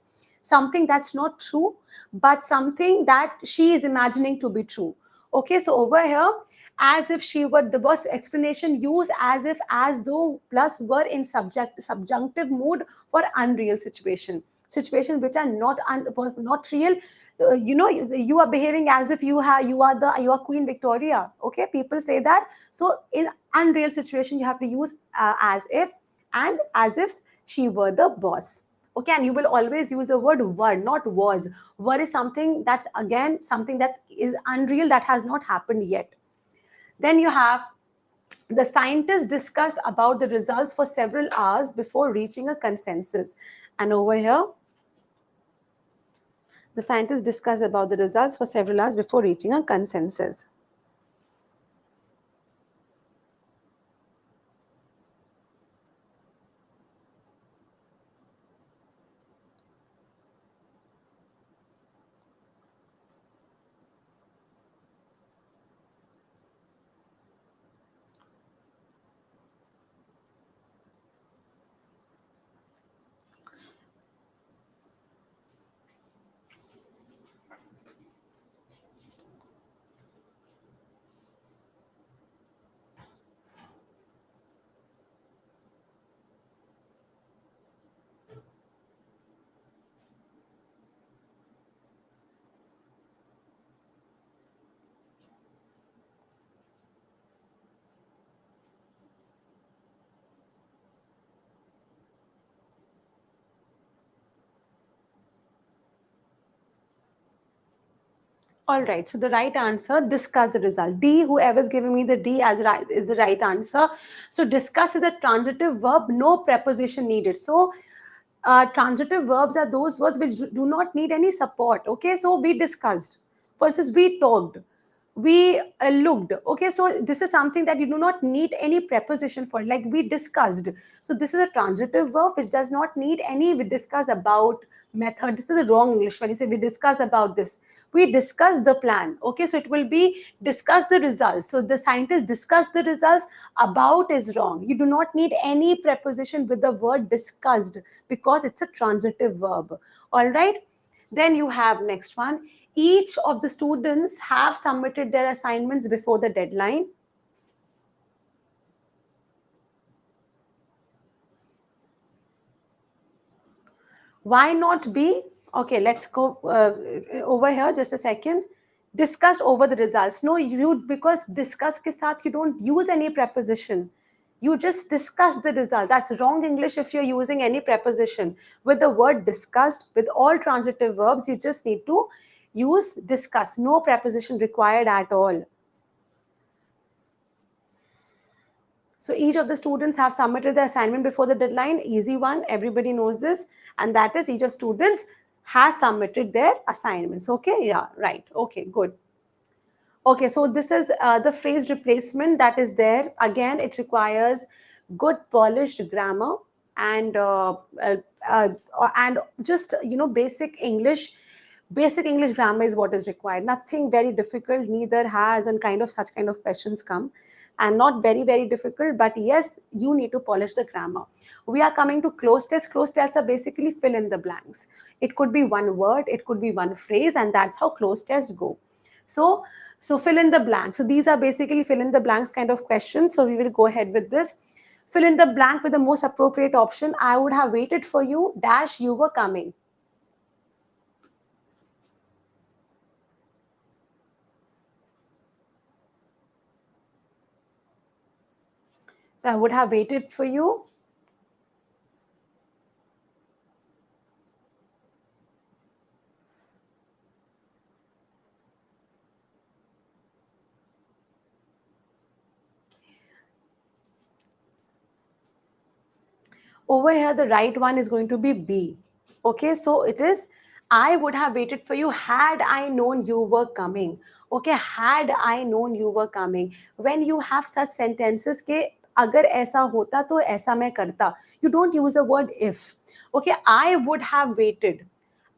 Something that's not true, but something that she is imagining to be true. Okay, so over here, as if she were the boss, explanation, use as if, as though plus were in subjunctive mood for unreal situation which are not real. You are behaving as if you are Queen Victoria. Okay, people say that. So in unreal situation you have to use as if, and as if she were the boss. Okay, and you will always use the word were, not was. Were is something that's, again, something that is unreal, that has not happened yet. Then you have, the scientists discussed about the results for several hours before reaching a consensus. And over here, the scientists discussed about the results for several hours before reaching a consensus. All right. So the right answer, discuss the result. D, whoever's giving me the D as right is the right answer. So discuss is a transitive verb, no preposition needed. So transitive verbs are those words which do not need any support. Okay. So we discussed. For instance, we talked. We looked. Okay, so this is something that you do not need any preposition for, like we discussed. So this is a transitive verb which does not need any. We discuss about, method. This is the wrong English. When you say we discuss about this, we discuss the plan. Okay, so it will be discuss the results. So the scientists discuss the results. About is wrong. You do not need any preposition with the word discussed because it's a transitive verb. All right. Then you have next one. Each of the students have submitted their assignments before the deadline. Why not be? Okay, let's go over here just a second. Discuss over the results. No, you, because discuss ke saath you don't use any preposition. You just discuss the result. That's wrong English if you're using any preposition. With the word discussed, with all transitive verbs, you just need to use discuss. No preposition required at all. So each of the students have submitted the assignment before the deadline. Easy one, everybody knows this. And that is each of students has submitted their assignments. Okay, yeah, right. Okay, good. Okay, so this is the phrase replacement that is there. Again, it requires good polished grammar and uh, uh, and just basic English. Basic English grammar is what is required. Nothing very difficult. Neither has and kind of such kind of questions come, and not very difficult. But yes, you need to polish the grammar. We are coming to closed tests. Closed tests are basically fill in the blanks. It could be one word, it could be one phrase, and that's how closed tests go. So fill in the blanks. So these are basically fill in the blanks kind of questions. So we will go ahead with this. Fill in the blank with the most appropriate option. I would have waited for you, dash, you were coming. So I would have waited for you. Over here, the right one is going to be B. Okay, so it is, I would have waited for you had I known you were coming. Okay, had I known you were coming. When you have such sentences के अगर ऐसा होता तो ऐसा मैं करता, you don't use a word if. Okay, I would have waited.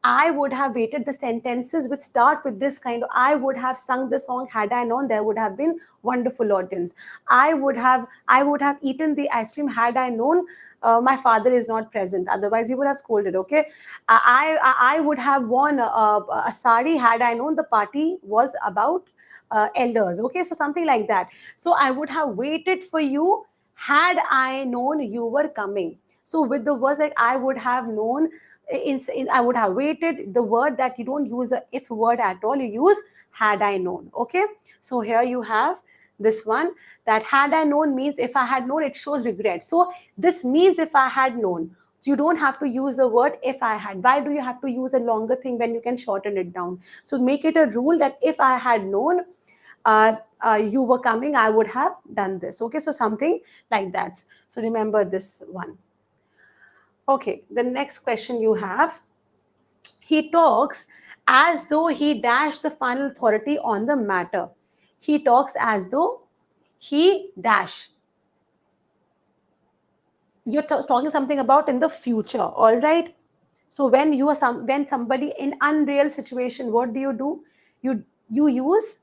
I would have waited. The sentences which start with this kind of, I would have sung the song had I known there would have been wonderful audience. I would have eaten the ice cream had I known my father is not present. Otherwise, he would have scolded. Okay, I would have worn a sari had I known the party was about elders. Okay, so something like that. So I would have waited for you had I known you were coming. So with the words like I would have known, I would have waited, the word that you don't use a if word at all, you use had I known. Okay, so here you have this one, that had I known means if I had known, it shows regret. So this means if I had known. So you don't have to use the word if I had. Why do you have to use a longer thing when you can shorten it down? So make it a rule that if I had known you were coming, I would have done this. Okay, so something like that. So remember this one. Okay, the next question you have. He talks as though he dashed the final authority on the matter. He talks as though he dash. You're talking something about in the future, all right? So when you are when somebody in unreal situation, what do? You use,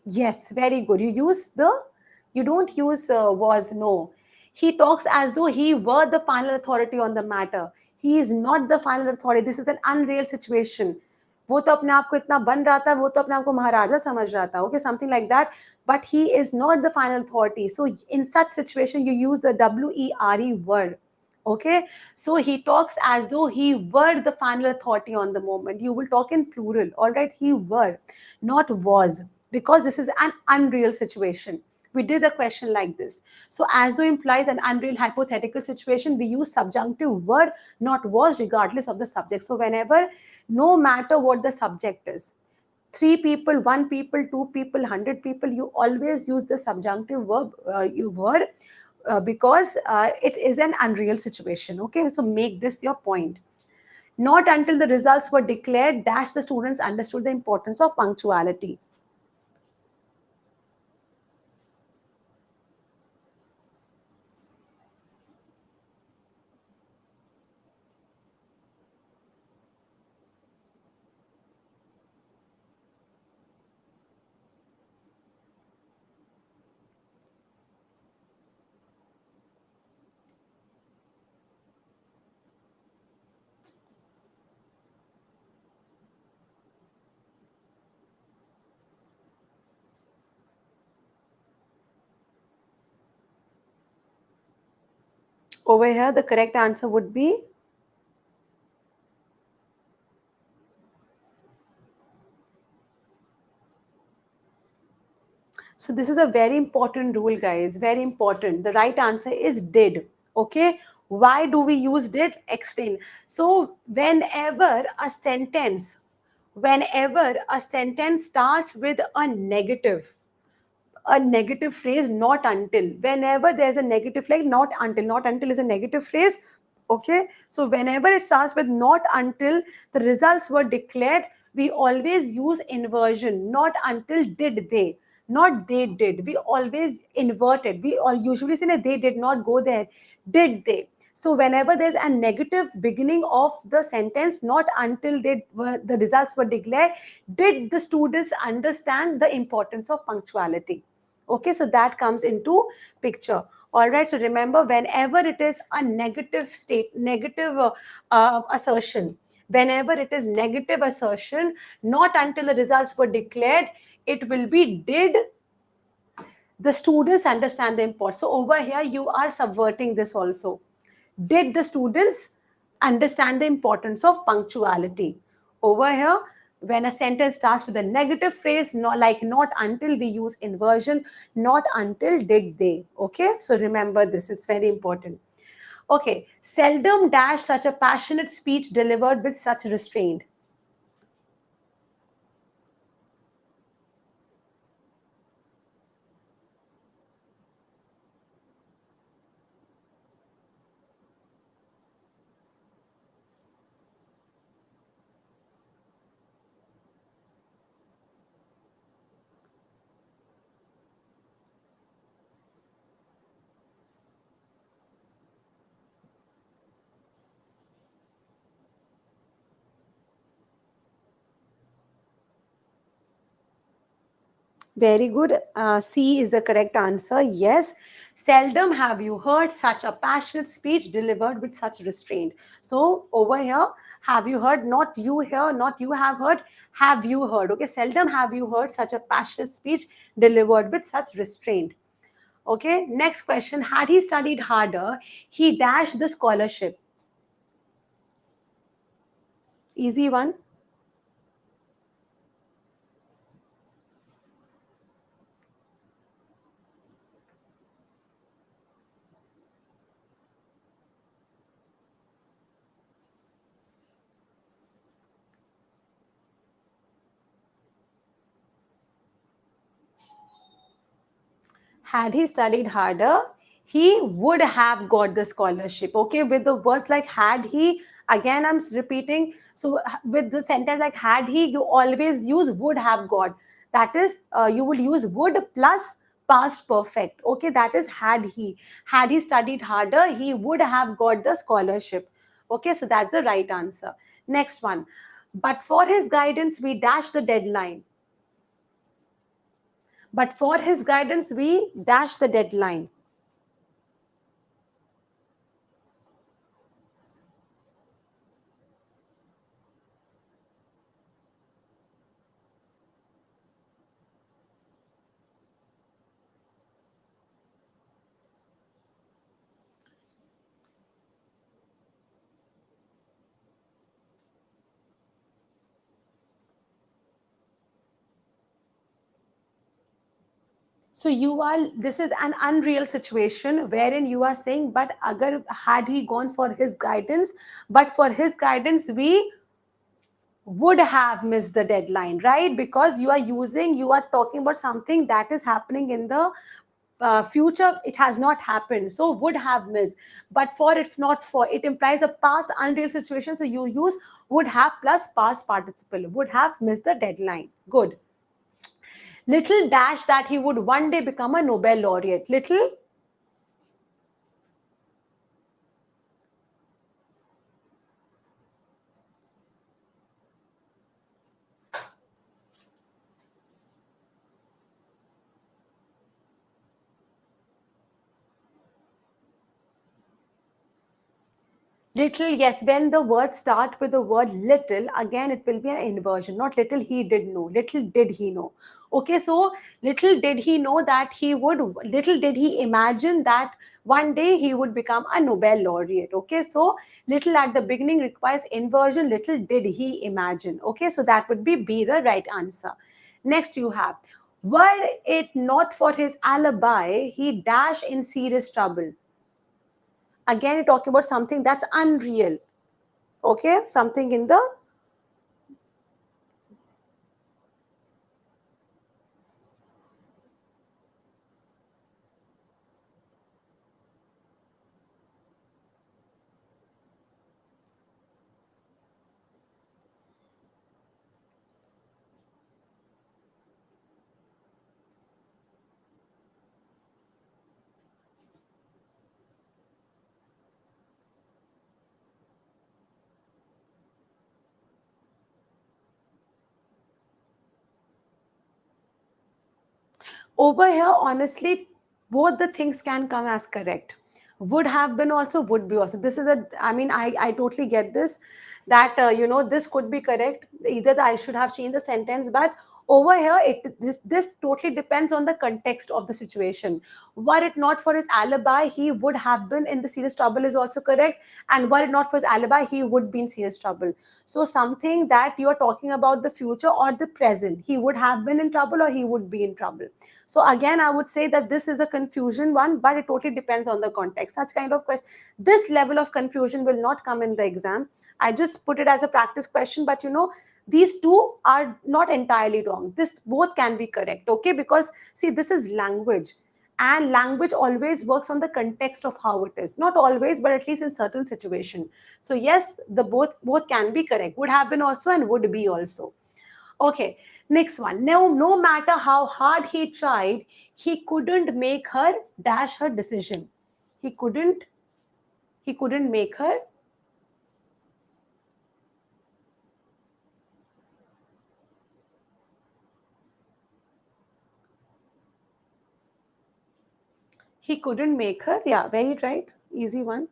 yes, very good. You use the, you don't use was, no. He talks as though he were the final authority on the matter. He is not the final authority. This is an unreal situation. वो तो अपने आप को इतना बन रहा था, वो तो अपने आप को महाराजा समझ रहा था. Okay, something like that. But he is not the final authority. So in such situation, you use the WERE word. Okay, so he talks as though he were the final authority on the moment. You will talk in plural. All right, he were, not was, because this is an unreal situation. We did a question like this. So as though implies an unreal hypothetical situation, we use subjunctive were, not was, regardless of the subject. So whenever, no matter what the subject is, 3 people, 1 people, 2 people, 100 people, you always use the subjunctive verb, you were, because it is an unreal situation. Okay, so make this your point. Not until the results were declared dash the students understood the importance of punctuality. Over here, the correct answer would be, so this is a very important rule, guys. Very important. The right answer is did. Okay. Why do we use did? Explain. So whenever a sentence starts with a negative phrase, not until, whenever there's a negative, like not until, not until is a negative phrase. Okay, so whenever it starts with not until the results were declared, we always use inversion. Not until did they, not they did, we always invert it. We all usually say that they did not go there, did they. So whenever there's a negative beginning of the sentence, not until the results were declared, did the students understand the importance of punctuality. Okay, so that comes into picture. All right, so remember, whenever it is a negative assertion, whenever it is negative assertion, not until the results were declared, it will be did the students understand the importance. So over here you are subverting this also. Did the students understand the importance of punctuality? Over here, when a sentence starts with a negative phrase, not like not until, we use inversion. Not until did they. Okay, so remember this, it's very important. Okay, seldom dash such a passionate speech delivered with such restraint. Very good. C is the correct answer. Yes. Seldom have you heard such a passionate speech delivered with such restraint. So over here, have you heard? Not you here, not you have heard. Have you heard? Okay. Seldom have you heard such a passionate speech delivered with such restraint. Okay. Next question. Had he studied harder, he dashed the scholarship. Easy one. Had he studied harder, he would have got the scholarship. Okay, with the words like had he, again I'm repeating. So with the sentence like had he, you always use would have got. That is, you will use would plus past perfect. Okay, that is had he. Had he studied harder, he would have got the scholarship. Okay, so that's the right answer. Next one. But for his guidance, we dash the deadline. But for his guidance, we dash the deadline. So you are, this is an unreal situation wherein you are saying, but agar had he gone for his guidance, but for his guidance, we would have missed the deadline, right? Because you are talking about something that is happening in the future, it has not happened, so would have missed. But for, if not for, it implies a past unreal situation, so you use would have plus past participle, would have missed the deadline. Good. Little dash that he would one day become a Nobel laureate. Little, Little, yes, when the words start with the word little, again it will be an inversion. Not little he did know, little did he know. Okay, so little did he know that he would, little did he imagine that one day he would become a Nobel laureate. Okay, so little at the beginning requires inversion, little did he imagine. Okay, so that would be B, the right answer. Next, you have, were it not for his alibi, he dash in serious trouble. Again, you're talking about something that's unreal. Okay, something in the, over here, honestly, both the things can come as correct. Would have been also, would be also. This is a, I mean, I totally get this, that, this could be correct. Either I should have changed the sentence, but over here, this totally depends on the context of the situation. Were it not for his alibi, he would have been in the serious trouble is also correct. And were it not for his alibi, he would be in serious trouble. So something that you are talking about the future or the present, he would have been in trouble or he would be in trouble. So again, I would say that this is a confusion one, but it totally depends on the context. Such kind of question, this level of confusion will not come in the exam. I just put it as a practice question, but these two are not entirely wrong. This both can be correct, okay? Because see, this is language, and language always works on the context of how it is. Not always, but at least in certain situation. So yes, the both can be correct. Would have been also and would be also. Okay, next one. No matter how hard he tried, he couldn't make her dash her decision. He couldn't make her, yeah, very right. Easy one.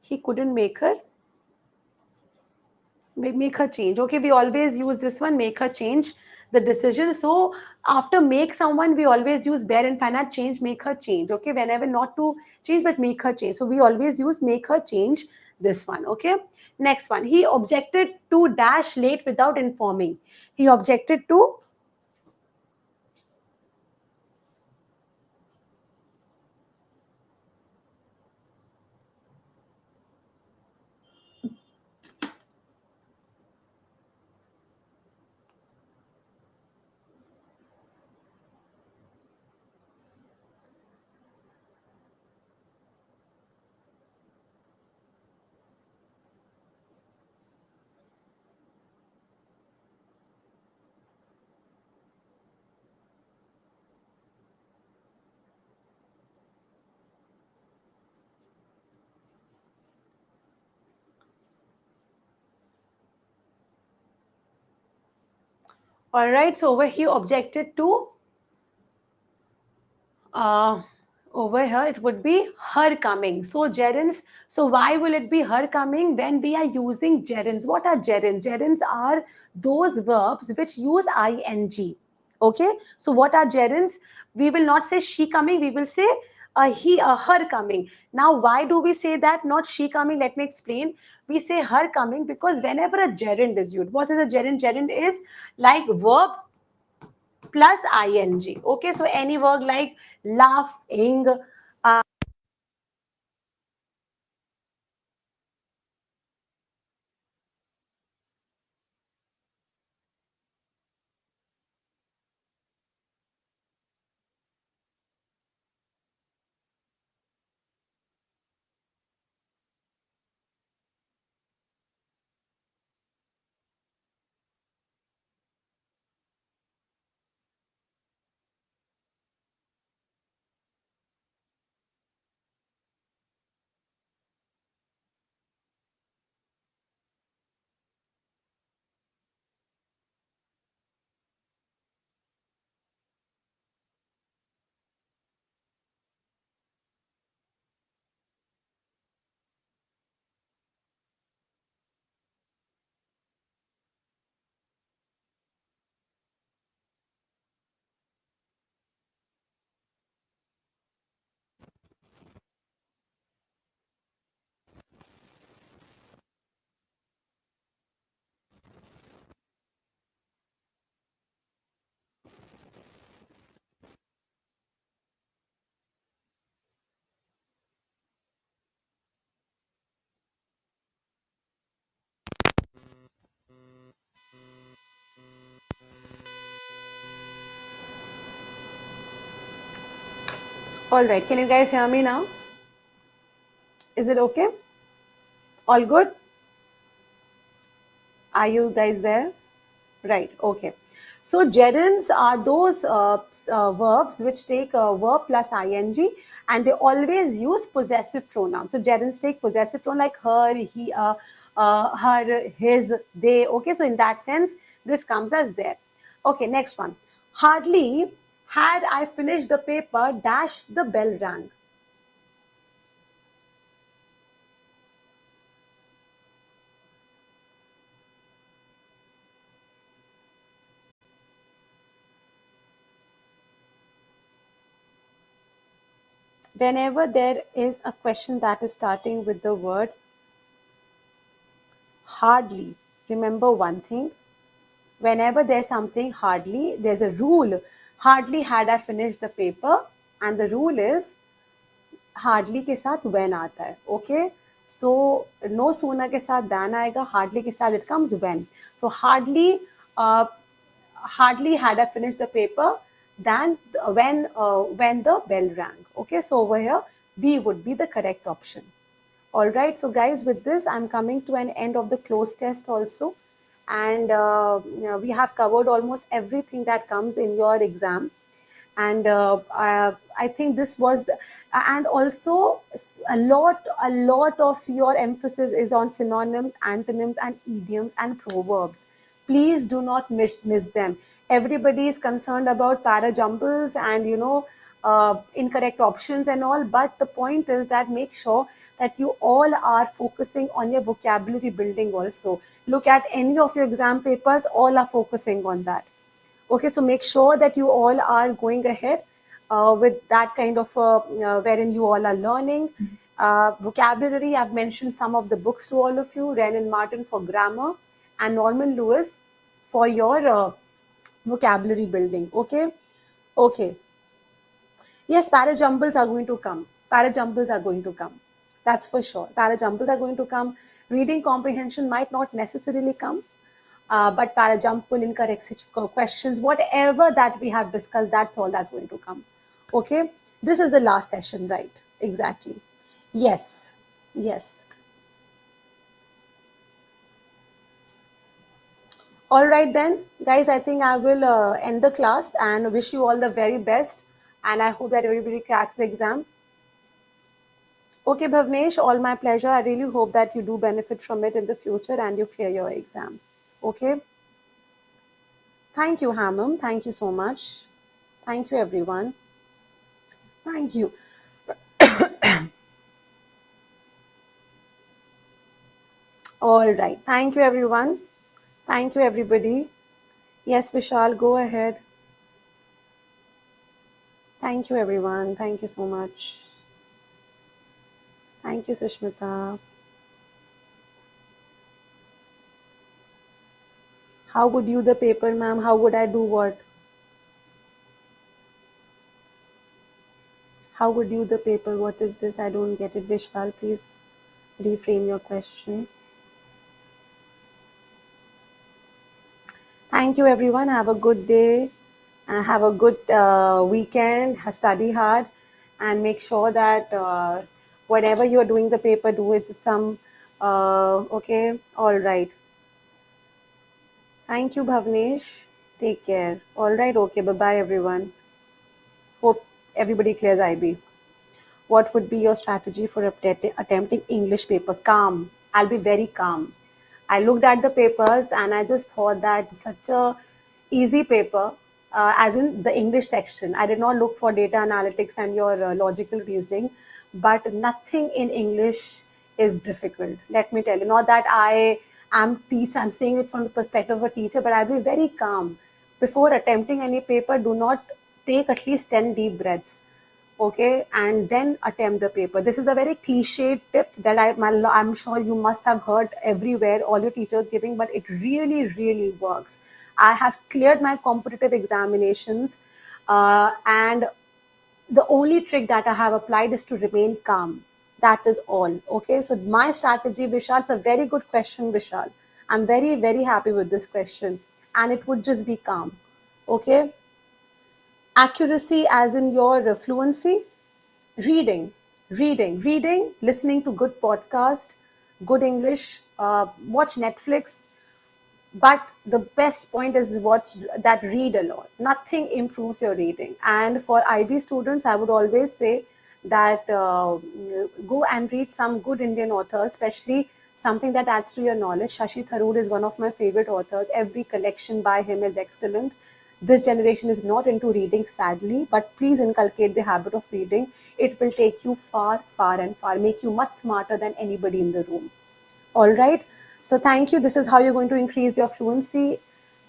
He couldn't make her change. Okay, we always use this one, make her change the decision. So after make someone, we always use bear and finite change, make her change. Okay, whenever not to change, but make her change. So we always use make her change this one. Okay, next one. He objected to dash late without informing. He objected to, all right. So over here, objected to, uh, over here it would be her coming. So gerunds, so why will it be her coming when we are using gerunds? What are gerunds? Gerunds are those verbs which use ing. Okay, so what are gerunds? We will not say she coming, we will say her coming. Now why do we say that, not she coming? Let me explain. We say her coming because whenever a gerund is used, what is a gerund? Gerund is like verb plus ing. Okay, so any word like laughing, All right, can you guys hear me now? Is it okay? All good? Are you guys there? Right, okay. So gerunds are those verbs which take a verb plus ing, and they always use possessive pronoun. So gerunds take possessive pronoun like her, he, her, his, they. Okay, so in that sense, this comes as there. Okay, next one. Hardly had I finished the paper, dash the bell rang. Whenever there is a question that is starting with the word hardly, remember one thing. Whenever there's something hardly, there's a rule. Hardly had I finished the paper, and the rule is hardly के साथ when आता है. Okay, so no sooner के साथ than आएगा, hardly के साथ it comes when. So uh, hardly had I finished the paper than when the bell rang. Okay, so over here B would be the correct option. All right, so guys, with this, I'm coming to an end of the close test also. And we have covered almost everything that comes in your exam. And I think this was, and also a lot of your emphasis is on synonyms, antonyms, and idioms and proverbs. Please do not miss them. Everybody is concerned about parajumbles and incorrect options and all, but the point is that make sure that you all are focusing on your vocabulary building also. Look at any of your exam papers, all are focusing on that. Okay, so make sure that you all are going ahead with that kind of wherein you all are learning. Vocabulary, I've mentioned some of the books to all of you: Wren and Martin for grammar, and Norman Lewis for your vocabulary building. Okay, okay. Yes, parajumbles are going to come. Parajumbles are going to come. That's for sure. Parajumbles are going to come. Reading comprehension might not necessarily come, but parajumble, incorrect questions, whatever that we have discussed, that's all that's going to come. Okay, this is the last session, right? Exactly. Yes, yes. All right then, guys. I think I will end the class and wish you all the very best. And I hope that everybody cracks the exam. Okay, Bhavnesh, all my pleasure. I really hope that you do benefit from it in the future and you clear your exam. Okay. Thank you, Hamam. Thank you so much. Thank you, everyone. Thank you. All right. Thank you, everyone. Thank you, everybody. Yes, Vishal, go ahead. Thank you, everyone. Thank you so much. Thank you, Sushmita. How would you the paper, ma'am? How would I do what? How would you the paper? What is this? I don't get it. Vishal, please reframe your question. Thank you, everyone. Have a good day. Have a good weekend. Study hard and make sure that whatever you are doing the paper, do it with some. Okay. All right. Thank you, Bhavnesh. Take care. All right. Okay. Bye bye, everyone. Hope everybody clears IB. What would be your strategy for attempting English paper? Calm. I'll be very calm. I looked at the papers and I just thought that such a easy paper, as in the English section. I did not look for data analytics and your logical reasoning, but nothing in English is difficult. Let me tell you. Not that I'm saying it from the perspective of a teacher, but I'll be very calm. Before attempting any paper, do not take at least 10 deep breaths, okay, and then attempt the paper. This is a very cliched tip that I'm sure you must have heard everywhere, all your teachers giving, but it really, really works. I have cleared my competitive examinations, and the only trick that I have applied is to remain calm. That is all. Okay. So my strategy, Vishal, it's a very good question, Vishal. I'm very, very happy with this question. And it would just be calm. Okay. Accuracy as in your fluency. Reading, listening to good podcast, good English, watch Netflix. But the best point is watch that read a lot. Nothing improves your reading. And for IB students, I would always say that go and read some good Indian authors, especially something that adds to your knowledge. Shashi Tharoor is one of my favorite authors. Every collection by him is excellent. This generation is not into reading, sadly, but please inculcate the habit of reading. It will take you far, far, and far, make you much smarter than anybody in the room. All right. So thank you. This is how you're going to increase your fluency,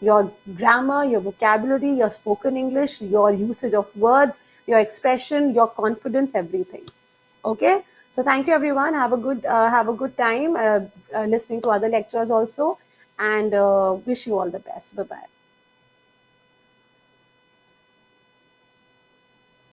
your grammar, your vocabulary, your spoken English, your usage of words, your expression, your confidence, everything. Okay. So thank you, everyone. Have a good time listening to other lectures also, and wish you all the best. Bye bye.